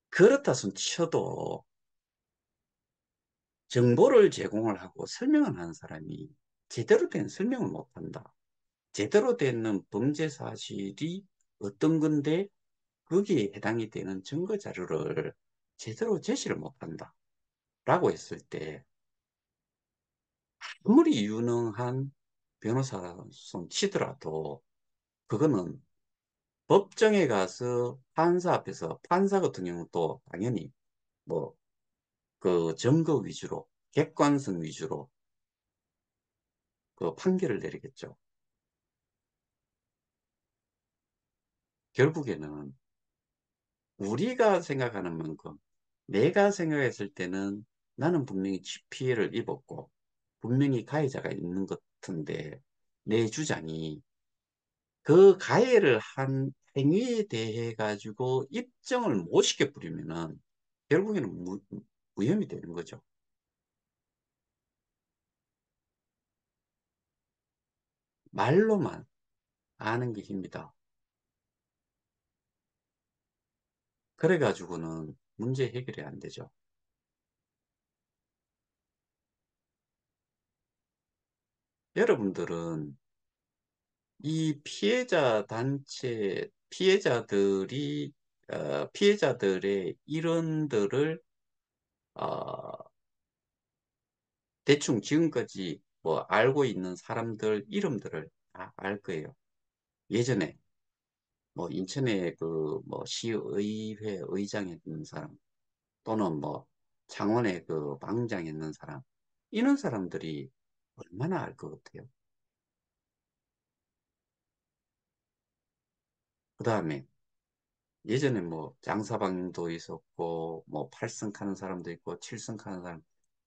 그렇다 손 쳐도 정보를 제공을 하고 설명을 하는 사람이 제대로 된 설명을 못한다. 제대로 된 범죄 사실이 어떤 건데 거기에 해당이 되는 증거 자료를 제대로 제시를 못한다. 라고 했을 때 아무리 유능한 변호사 손 치더라도 그거는 법정에 가서 판사 앞에서 판사 같은 경우는 또 당연히 뭐 그 증거 위주로 객관성 위주로 그 판결을 내리겠죠. 결국에는 우리가 생각하는 만큼 내가 생각했을 때는 나는 분명히 피해를 입었고 분명히 가해자가 있는 것 같은데 내 주장이 그 가해를 한 행위에 대해 가지고 입증을 못 시켜버리면은 결국에는 무혐의 되는 거죠. 말로만 아는 게 힘이다. 그래 가지고는 문제 해결이 안 되죠. 여러분들은 이 피해자 단체, 피해자들의 일원들을, 어, 대충 지금까지 뭐 알고 있는 사람들 이름들을 다 알 거예요. 예전에 뭐 인천의 그 뭐 시의회 의장에 있는 사람 또는 뭐 창원의 그 방장에 있는 사람 이런 사람들이 얼마나 알 것 같아요. 그 다음에 예전에 뭐 장사방도 있었고 뭐 8성 하는 사람도 있고 7성 하는 사람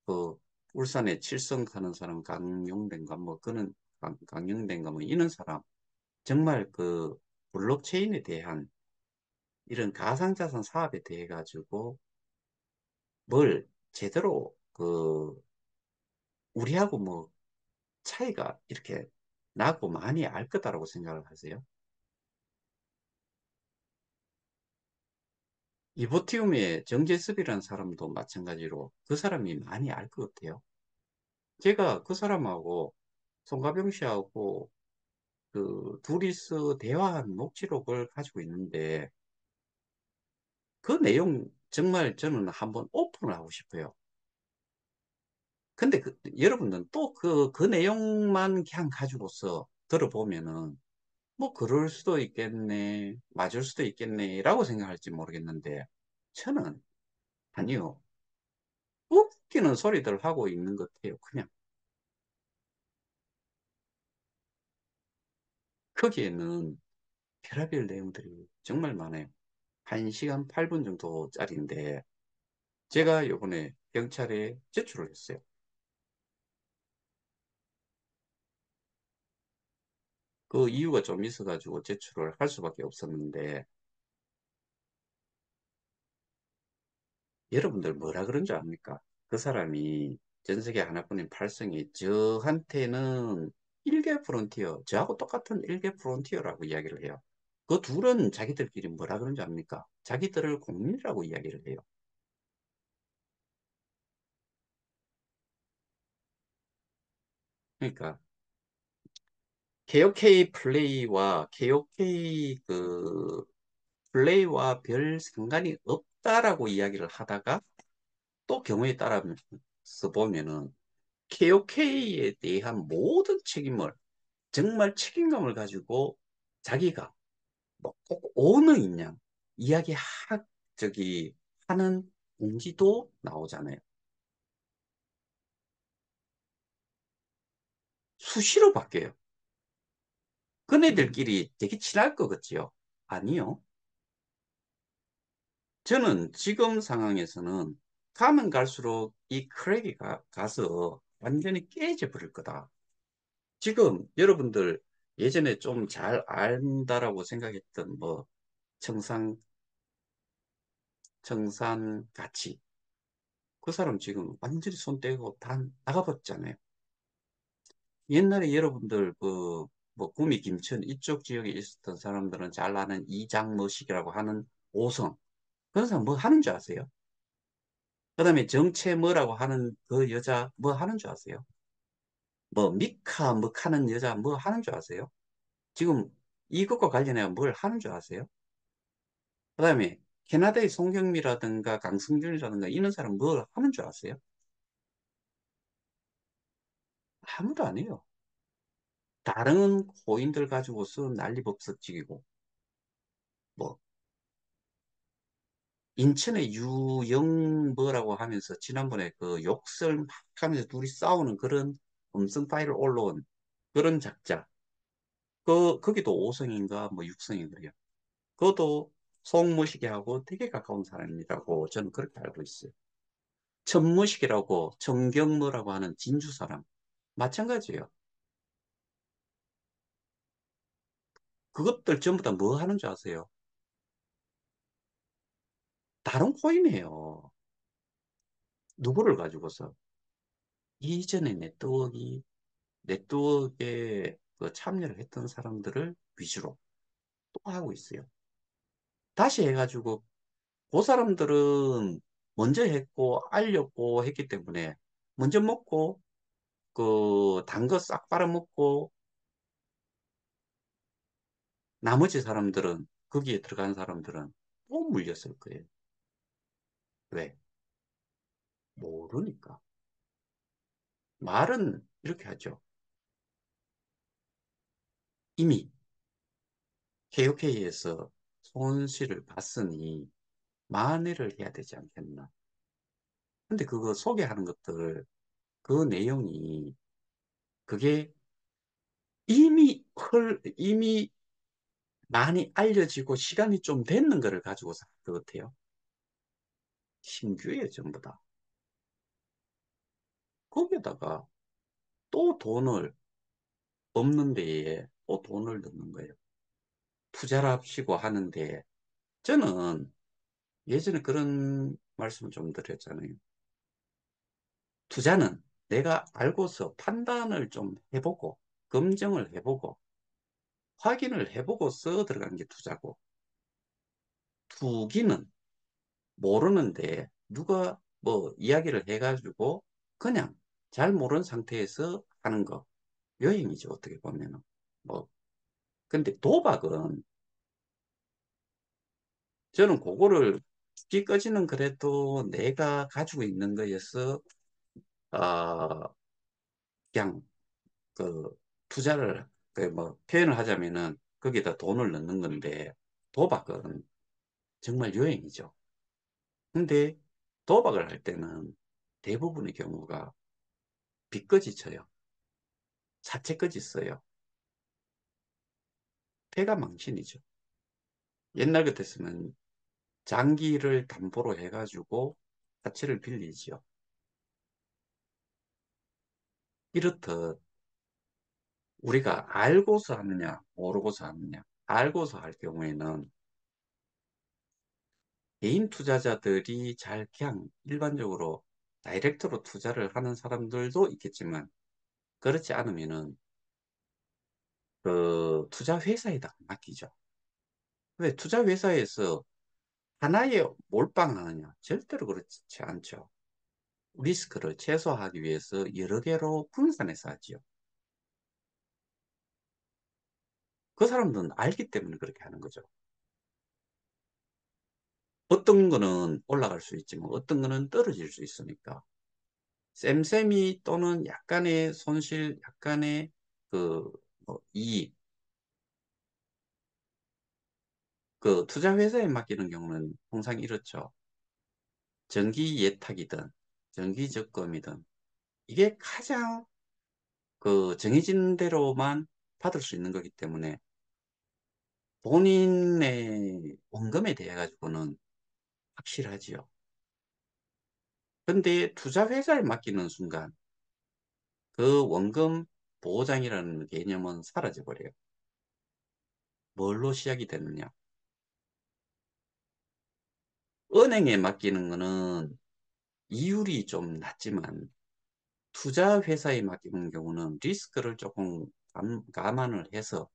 그 울산에 7성 하는 사람 강용된가 뭐 그는 강용된가 뭐 이런 사람 정말 그 블록체인에 대한 이런 가상자산 사업에 대해 가지고 뭘 제대로 그 우리하고 뭐 차이가 이렇게 나고 많이 알 거다라고 생각을 하세요. 이보티움의 정재섭이라는 사람도 마찬가지로 그 사람이 많이 알 것 같아요. 제가 그 사람하고 송가병 씨하고 그 둘이서 대화한 녹취록을 가지고 있는데 그 내용 정말 저는 한번 오픈을 하고 싶어요. 근데 여러분들은 또 그 내용만 그냥 가지고서 들어보면은 뭐 그럴 수도 있겠네, 맞을 수도 있겠네 라고 생각할지 모르겠는데 저는 아니요. 웃기는 소리들 하고 있는 것 같아요. 그냥 거기에는 별의별 내용들이 정말 많아요. 1시간 8분 정도짜리인데 제가 요번에 경찰에 제출을 했어요. 그 이유가 좀 있어가지고 제출을 할 수밖에 없었는데 여러분들 뭐라 그런 줄 압니까? 그 사람이 전 세계 하나뿐인 팔성이 저한테는 일개 프론티어, 저하고 똑같은 일개 프론티어라고 이야기를 해요. 그 둘은 자기들끼리 뭐라 그런 줄 압니까? 자기들을 공민이라고 이야기를 해요. 그러니까 KOK 플레이와 KOK 그 플레이와 별 상관이 없다라고 이야기를 하다가 또 경우에 따라서 보면은 KOK에 대한 모든 책임을 정말 책임감을 가지고 자기가 뭐꼭 오너인 양 저기 하는 공지도 나오잖아요. 수시로 바뀌어요. 그네들끼리 되게 친할 것 같지요? 아니요. 저는 지금 상황에서는 가면 갈수록 이 크랙이 가서 완전히 깨져 버릴 거다. 지금 여러분들 예전에 좀 잘 안다라고 생각했던 뭐 청산, 청산 가치. 그 사람 지금 완전히 손 떼고 다 나가봤잖아요. 옛날에 여러분들 그 뭐 구미 김천 이쪽 지역에 있었던 사람들은 잘 아는 이장머식이라고 하는 오성. 그런 사람 뭐 하는 줄 아세요? 그 다음에 정체 뭐라고 하는 그 여자 뭐 하는 줄 아세요? 뭐 미카 뭐 하는 여자 뭐 하는 줄 아세요? 지금 이것과 관련해 뭘 하는 줄 아세요? 그 다음에 캐나다의 송경미라든가 강승준이라든가 이런 사람 뭘 하는 줄 아세요? 아무도 안 해요. 다른 코인들 가지고서 난리법석지기고 뭐 인천의 유영뭐라고 하면서 지난번에 그 욕설 막 하면서 둘이 싸우는 그런 음성 파일을 올라온 그런 작자. 거기도 5성인가 뭐 6성인가요. 그것도 송무식이하고 되게 가까운 사람이라고 저는 그렇게 알고 있어요. 천무식이라고 정경무라고 하는 진주 사람. 마찬가지예요. 그것들 전부 다 뭐 하는 줄 아세요? 다른 코인이에요. 누구를 가지고서. 이전에 네트워크에 그 참여를 했던 사람들을 위주로 또 하고 있어요. 다시 해가지고 그 사람들은 먼저 했고 알렸고 했기 때문에 먼저 먹고 그 단 거 싹 빨아먹고 나머지 사람들은 거기에 들어간 사람들은 또 물렸을 거예요. 왜? 모르니까. 말은 이렇게 하죠. 이미 KOK에서 손실을 봤으니 만회를 해야 되지 않겠나. 근데 그거 소개하는 것들 그 내용이 그게 이미 많이 알려지고 시간이 좀 됐는 거를 가지고 살 것 같아요. 신규예요, 전부 다. 거기에다가 또 돈을 없는 데에 또 돈을 넣는 거예요. 투자를 합시고 하는데 저는 예전에 그런 말씀을 좀 드렸잖아요. 투자는 내가 알고서 판단을 좀 해보고 검증을 해보고 확인을 해보고서 들어가는 게 투자고 투기는 모르는데 누가 뭐 이야기를 해가지고 그냥 잘 모르는 상태에서 하는 거 여행이죠 어떻게 보면은 뭐 근데 도박은 저는 그거를 기까지는 그래도 내가 가지고 있는 거에서 어 그냥 그 투자를 그 뭐 표현을 하자면은 거기다 돈을 넣는 건데 도박은 정말 유행이죠. 근데 도박을 할 때는 대부분의 경우가 빚거지 쳐요. 사채거지 써요. 패가 망신이죠. 옛날 같았으면 장기를 담보로 해가지고 사채를 빌리지요. 이렇듯 우리가 알고서 하느냐, 모르고서 하느냐. 알고서 할 경우에는 개인 투자자들이 잘 그냥 일반적으로 다이렉트로 투자를 하는 사람들도 있겠지만 그렇지 않으면은 그 투자 회사에다 맡기죠. 왜 투자 회사에서 하나에 몰빵하느냐? 절대로 그렇지 않죠. 리스크를 최소화하기 위해서 여러 개로 분산해서 하지요. 그 사람들은 알기 때문에 그렇게 하는 거죠. 어떤 거는 올라갈 수 있지만 어떤 거는 떨어질 수 있으니까. 쌤쌤이 또는 약간의 손실, 약간의 그뭐 이익, 그 투자 회사에 맡기는 경우는 통상 이렇죠. 정기 예탁이든 정기 적금이든 이게 가장 그 정해진 대로만 받을 수 있는 거기 때문에 본인의 원금에 대해 가지고는 확실하지요. 근데 투자회사에 맡기는 순간 그 원금 보호장이라는 개념은 사라져 버려요. 뭘로 시작이 되느냐? 은행에 맡기는 거는 이율이 좀 낮지만 투자회사에 맡기는 경우는 리스크를 조금 감안을 해서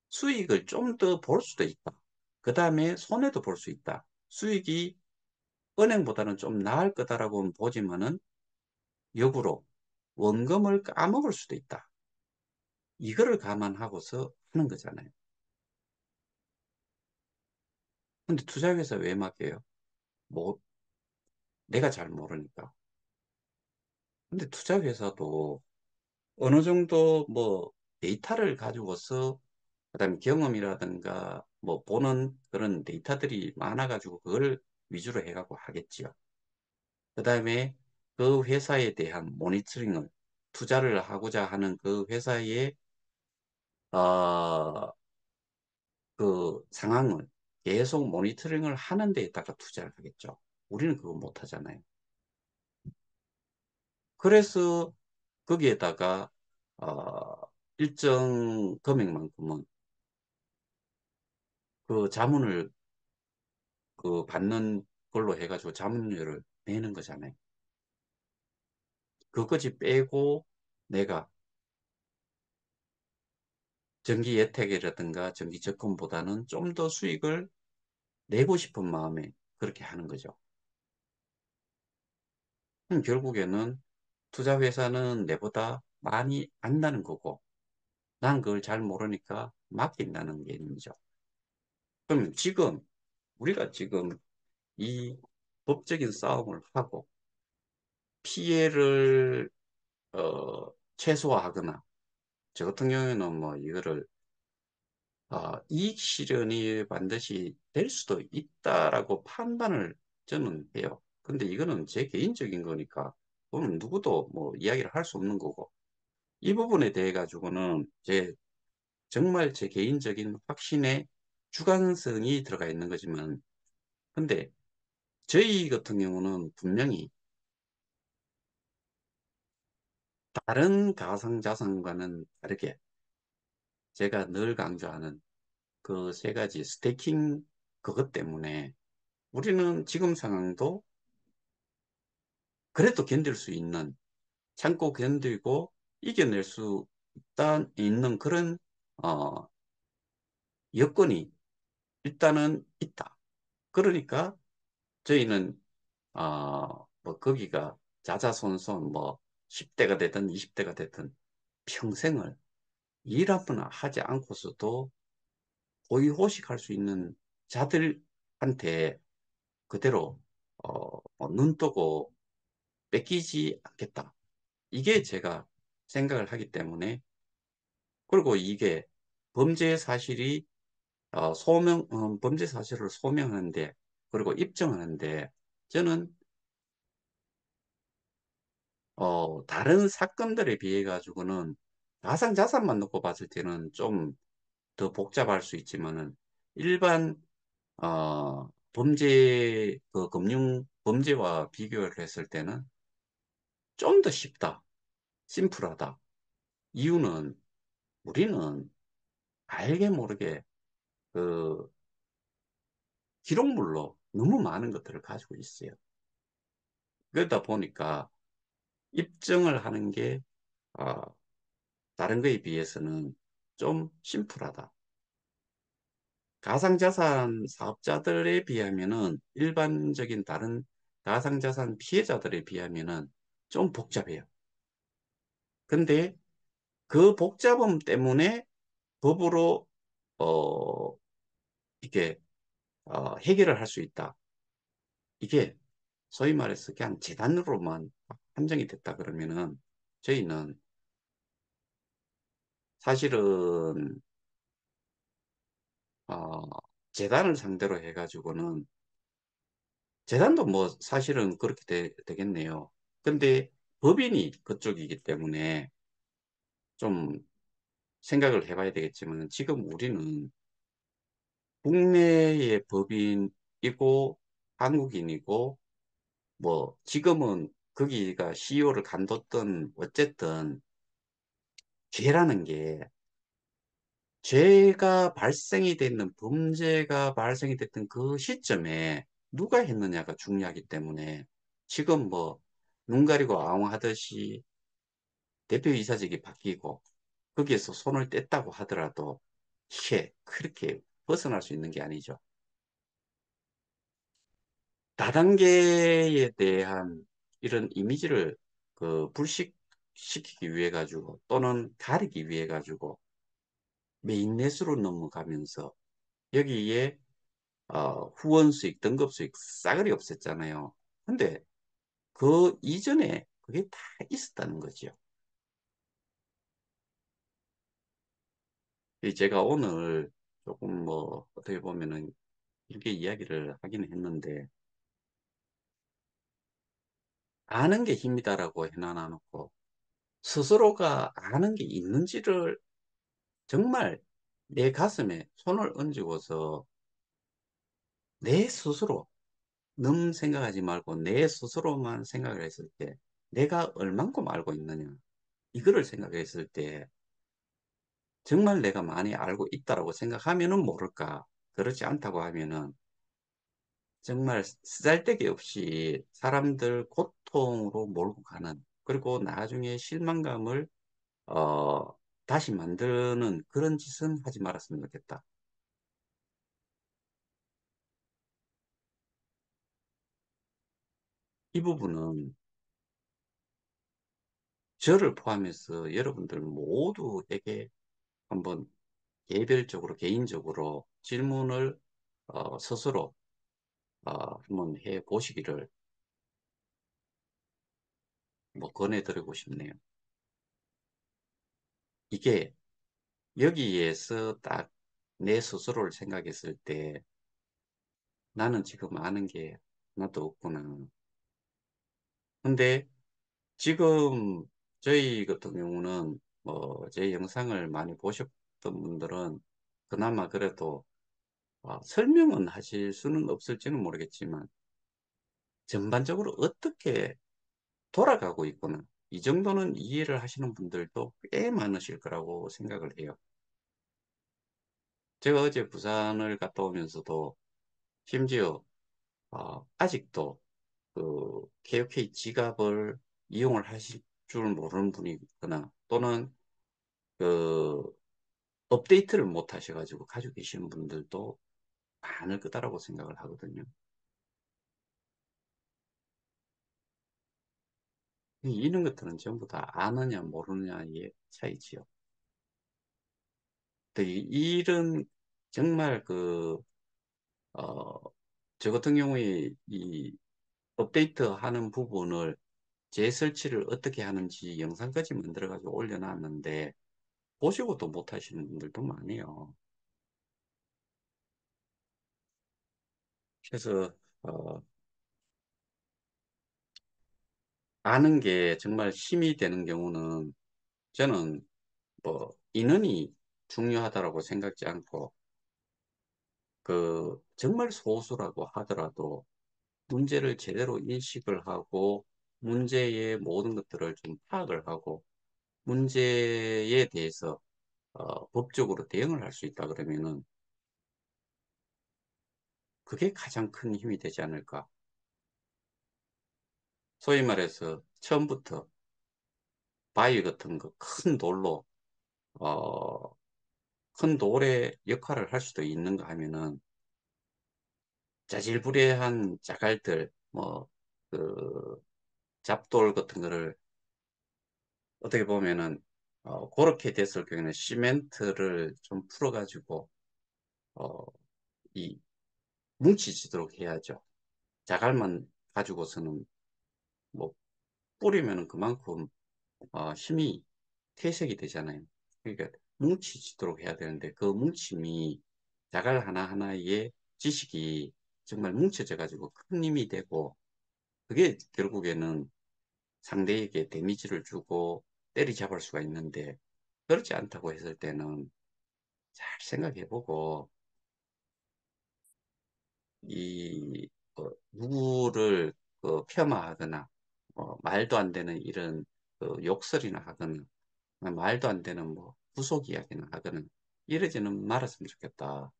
수익을 좀 더 볼 수도 있다. 그 다음에 손해도 볼 수 있다. 수익이 은행보다는 좀 나을 거다라고 보지만은 역으로 원금을 까먹을 수도 있다. 이거를 감안하고서 하는 거잖아요. 근데 투자회사 왜 맡겨요? 뭐 내가 잘 모르니까. 근데 투자회사도 어느 정도 뭐 데이터를 가지고서 그다음에 경험이라든가 뭐 보는 그런 데이터들이 많아가지고 그걸 위주로 해갖고 하겠지요. 그다음에 그 회사에 대한 모니터링을 투자를 하고자 하는 그 회사의 어, 그 상황을 계속 모니터링을 하는 데에다가 투자를 하겠죠. 우리는 그거 못 하잖아요. 그래서 거기에다가 일정 금액만큼은 그 자문을 그 받는 걸로 해가지고 자문료를 내는 거잖아요. 그것이 빼고 내가 정기 예택이라든가 정기 적금보다는 좀 더 수익을 내고 싶은 마음에 그렇게 하는 거죠. 결국에는 투자회사는 내보다 많이 안다는 거고 난 그걸 잘 모르니까 맡긴다는 개념이죠. 그럼 지금 우리가 지금 이 법적인 싸움을 하고 피해를 최소화하거나 저 같은 경우에는 뭐 이거를 이익 실현이 반드시 될 수도 있다라고 판단을 저는 해요. 근데 이거는 제 개인적인 거니까 그건 누구도 뭐 이야기를 할 수 없는 거고 이 부분에 대해 가지고는 정말 제 개인적인 확신의 주관성이 들어가 있는 거지만 근데 저희 같은 경우는 분명히 다른 가상자산과는 다르게 제가 늘 강조하는 그 세 가지 스테이킹 그것 때문에 우리는 지금 상황도 그래도 견딜 수 있는 참고 견디고 이겨낼 수 있는 그런 어, 여건이 일단은 있다. 그러니까 저희는 뭐 거기가 자자손손 뭐 10대가 되든 20대가 되든 평생을 일 한번 하지 않고서도 고이호식할 수 있는 자들한테 그대로 뭐눈 뜨고 뺏기지 않겠다. 이게 제가 생각을 하기 때문에 그리고 이게 범죄 사실이 범죄 사실을 소명하는데 그리고 입증하는데 저는 다른 사건들에 비해 가지고는 가상자산만 놓고 봤을 때는 좀 더 복잡할 수 있지만은 일반 범죄 그 금융 범죄와 비교를 했을 때는 좀 더 쉽다, 심플하다. 이유는 우리는 알게 모르게 그 기록물로 너무 많은 것들을 가지고 있어요. 그러다 보니까 입증을 하는 게 어, 다른 거에 비해서는 좀 심플하다. 가상자산 사업자들에 비하면은 일반적인 다른 가상자산 피해자들에 비하면은 좀 복잡해요. 근데 그 복잡함 때문에 법으로 어, 이게 해결을 할 수 있다. 이게 소위 말해서 그냥 재단으로만 한정이 됐다 그러면은 저희는 사실은 어, 재단을 상대로 해가지고는 재단도 뭐 사실은 그렇게 되겠네요. 근데 법인이 그쪽이기 때문에 좀 생각을 해봐야 되겠지만 지금 우리는 국내의 법인이고 한국인이고 뭐 지금은 거기가 CEO를 간뒀던 어쨌든 죄라는 게 죄가 발생이 됐는 범죄가 발생이 됐던 그 시점에 누가 했느냐가 중요하기 때문에 지금 뭐 눈 가리고 아웅하듯이 대표이사직이 바뀌고 거기에서 손을 뗐다고 하더라도 이게 그렇게 벗어날 수 있는 게 아니죠. 다단계에 대한 이런 이미지를 그 불식시키기 위해 가지고 또는 가리기 위해 가지고 메인넷으로 넘어가면서 여기에 후원 수익, 등급 수익 싸그리 없앴잖아요. 근데 그 이전에 그게 다 있었다는 거죠. 제가 오늘 조금 뭐 어떻게 보면은 이렇게 이야기를 하긴 했는데 아는 게 힘이다라고 해놔놓고 스스로가 아는 게 있는지를 정말 내 가슴에 손을 얹고서 내 스스로 남 생각하지 말고 내 스스로만 생각을 했을 때 내가 얼만큼 알고 있느냐 이거를 생각했을 때 정말 내가 많이 알고 있다라고 생각하면은 모를까 그렇지 않다고 하면은 정말 쓰잘데기 없이 사람들 고통으로 몰고 가는 그리고 나중에 실망감을 어, 다시 만드는 그런 짓은 하지 말았으면 좋겠다. 이 부분은 저를 포함해서 여러분들 모두에게 한번 개별적으로 개인적으로 질문을 스스로 한번 해 보시기를 뭐 권해드리고 싶네요. 이게 여기에서 딱 내 스스로를 생각했을 때 나는 지금 아는 게 하나도 없구나. 근데 지금 저희 같은 경우는 뭐 제 영상을 많이 보셨던 분들은 그나마 그래도 설명은 하실 수는 없을지는 모르겠지만 전반적으로 어떻게 돌아가고 있구나. 이 정도는 이해를 하시는 분들도 꽤 많으실 거라고 생각을 해요. 제가 어제 부산을 갔다 오면서도 심지어 아직도 그 KOK 지갑을 이용을 하실 줄 모르는 분이 있거나 또는 그 업데이트를 못 하셔가지고 가지고 계시는 분들도 많을 거다라고 생각을 하거든요. 이런 것들은 전부 다 아느냐 모르느냐의 차이지요. 근데 이런 정말 어, 저 같은 경우에 이 업데이트 하는 부분을 재설치를 어떻게 하는지 영상까지 만들어가지고 올려놨는데 보시고도 못 하시는 분들도 많아요. 그래서 아는 게 정말 힘이 되는 경우는 저는 뭐 인원이 중요하다라고 생각지 않고 정말 소수라고 하더라도 문제를 제대로 인식을 하고 문제의 모든 것들을 좀 파악을 하고 문제에 대해서 법적으로 대응을 할 수 있다 그러면은 그게 가장 큰 힘이 되지 않을까. 소위 말해서 처음부터 바위 같은 거 큰 돌로 어, 큰 돌의 역할을 할 수도 있는가 하면은 자질구레한 자갈들 그 잡돌 같은 거를 어떻게 보면은 그렇게 됐을 경우에는 시멘트를 좀 풀어가지고 어, 이 뭉치지도록 해야죠. 자갈만 가지고서는 뭐 뿌리면은 그만큼 힘이 퇴색이 되잖아요. 그러니까 뭉치지도록 해야 되는데 그 뭉침이 자갈 하나하나의 지식이 정말 뭉쳐져 가지고 큰 힘이 되고 그게 결국에는 상대에게 데미지를 주고 때리잡을 수가 있는데 그렇지 않다고 했을 때는 잘 생각해보고 이 누구를 폄하하거나 말도 안 되는 이런 욕설이나 하거나 말도 안 되는 뭐 부속 이야기나 하거나 이러지는 말았으면 좋겠다.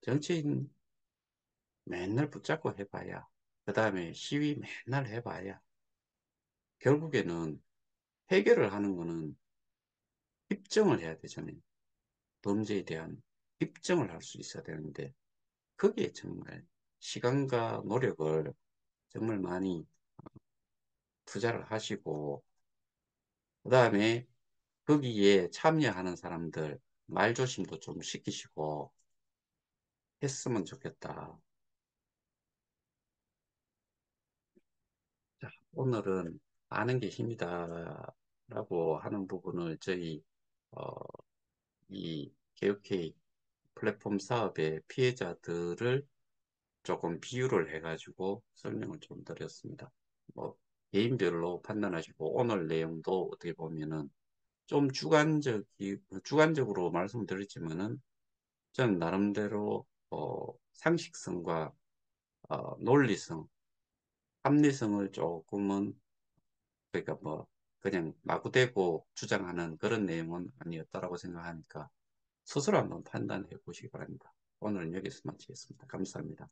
정치인 맨날 붙잡고 해봐야 그 다음에 시위 맨날 해봐야 결국에는 해결을 하는 거는 입증을 해야 되잖아요. 범죄에 대한 입증을 할 수 있어야 되는데 거기에 정말 시간과 노력을 정말 많이 투자를 하시고 그 다음에 거기에 참여하는 사람들 말조심도 좀 시키시고 했으면 좋겠다. 자, 오늘은 아는 게 힘이다 라고 하는 부분을 저희 어, 이 개혁회의 플랫폼 사업의 피해자들을 조금 비유를 해가지고 설명을 좀 드렸습니다. 뭐 개인별로 판단하시고 오늘 내용도 어떻게 보면은 좀 주관적으로 말씀드렸지만은 저는 나름대로 상식성과 논리성, 합리성을 조금은 그러니까 뭐 그냥 마구대고 주장하는 그런 내용은 아니었다라고 생각하니까 스스로 한번 판단해 보시기 바랍니다. 오늘은 여기서 마치겠습니다. 감사합니다.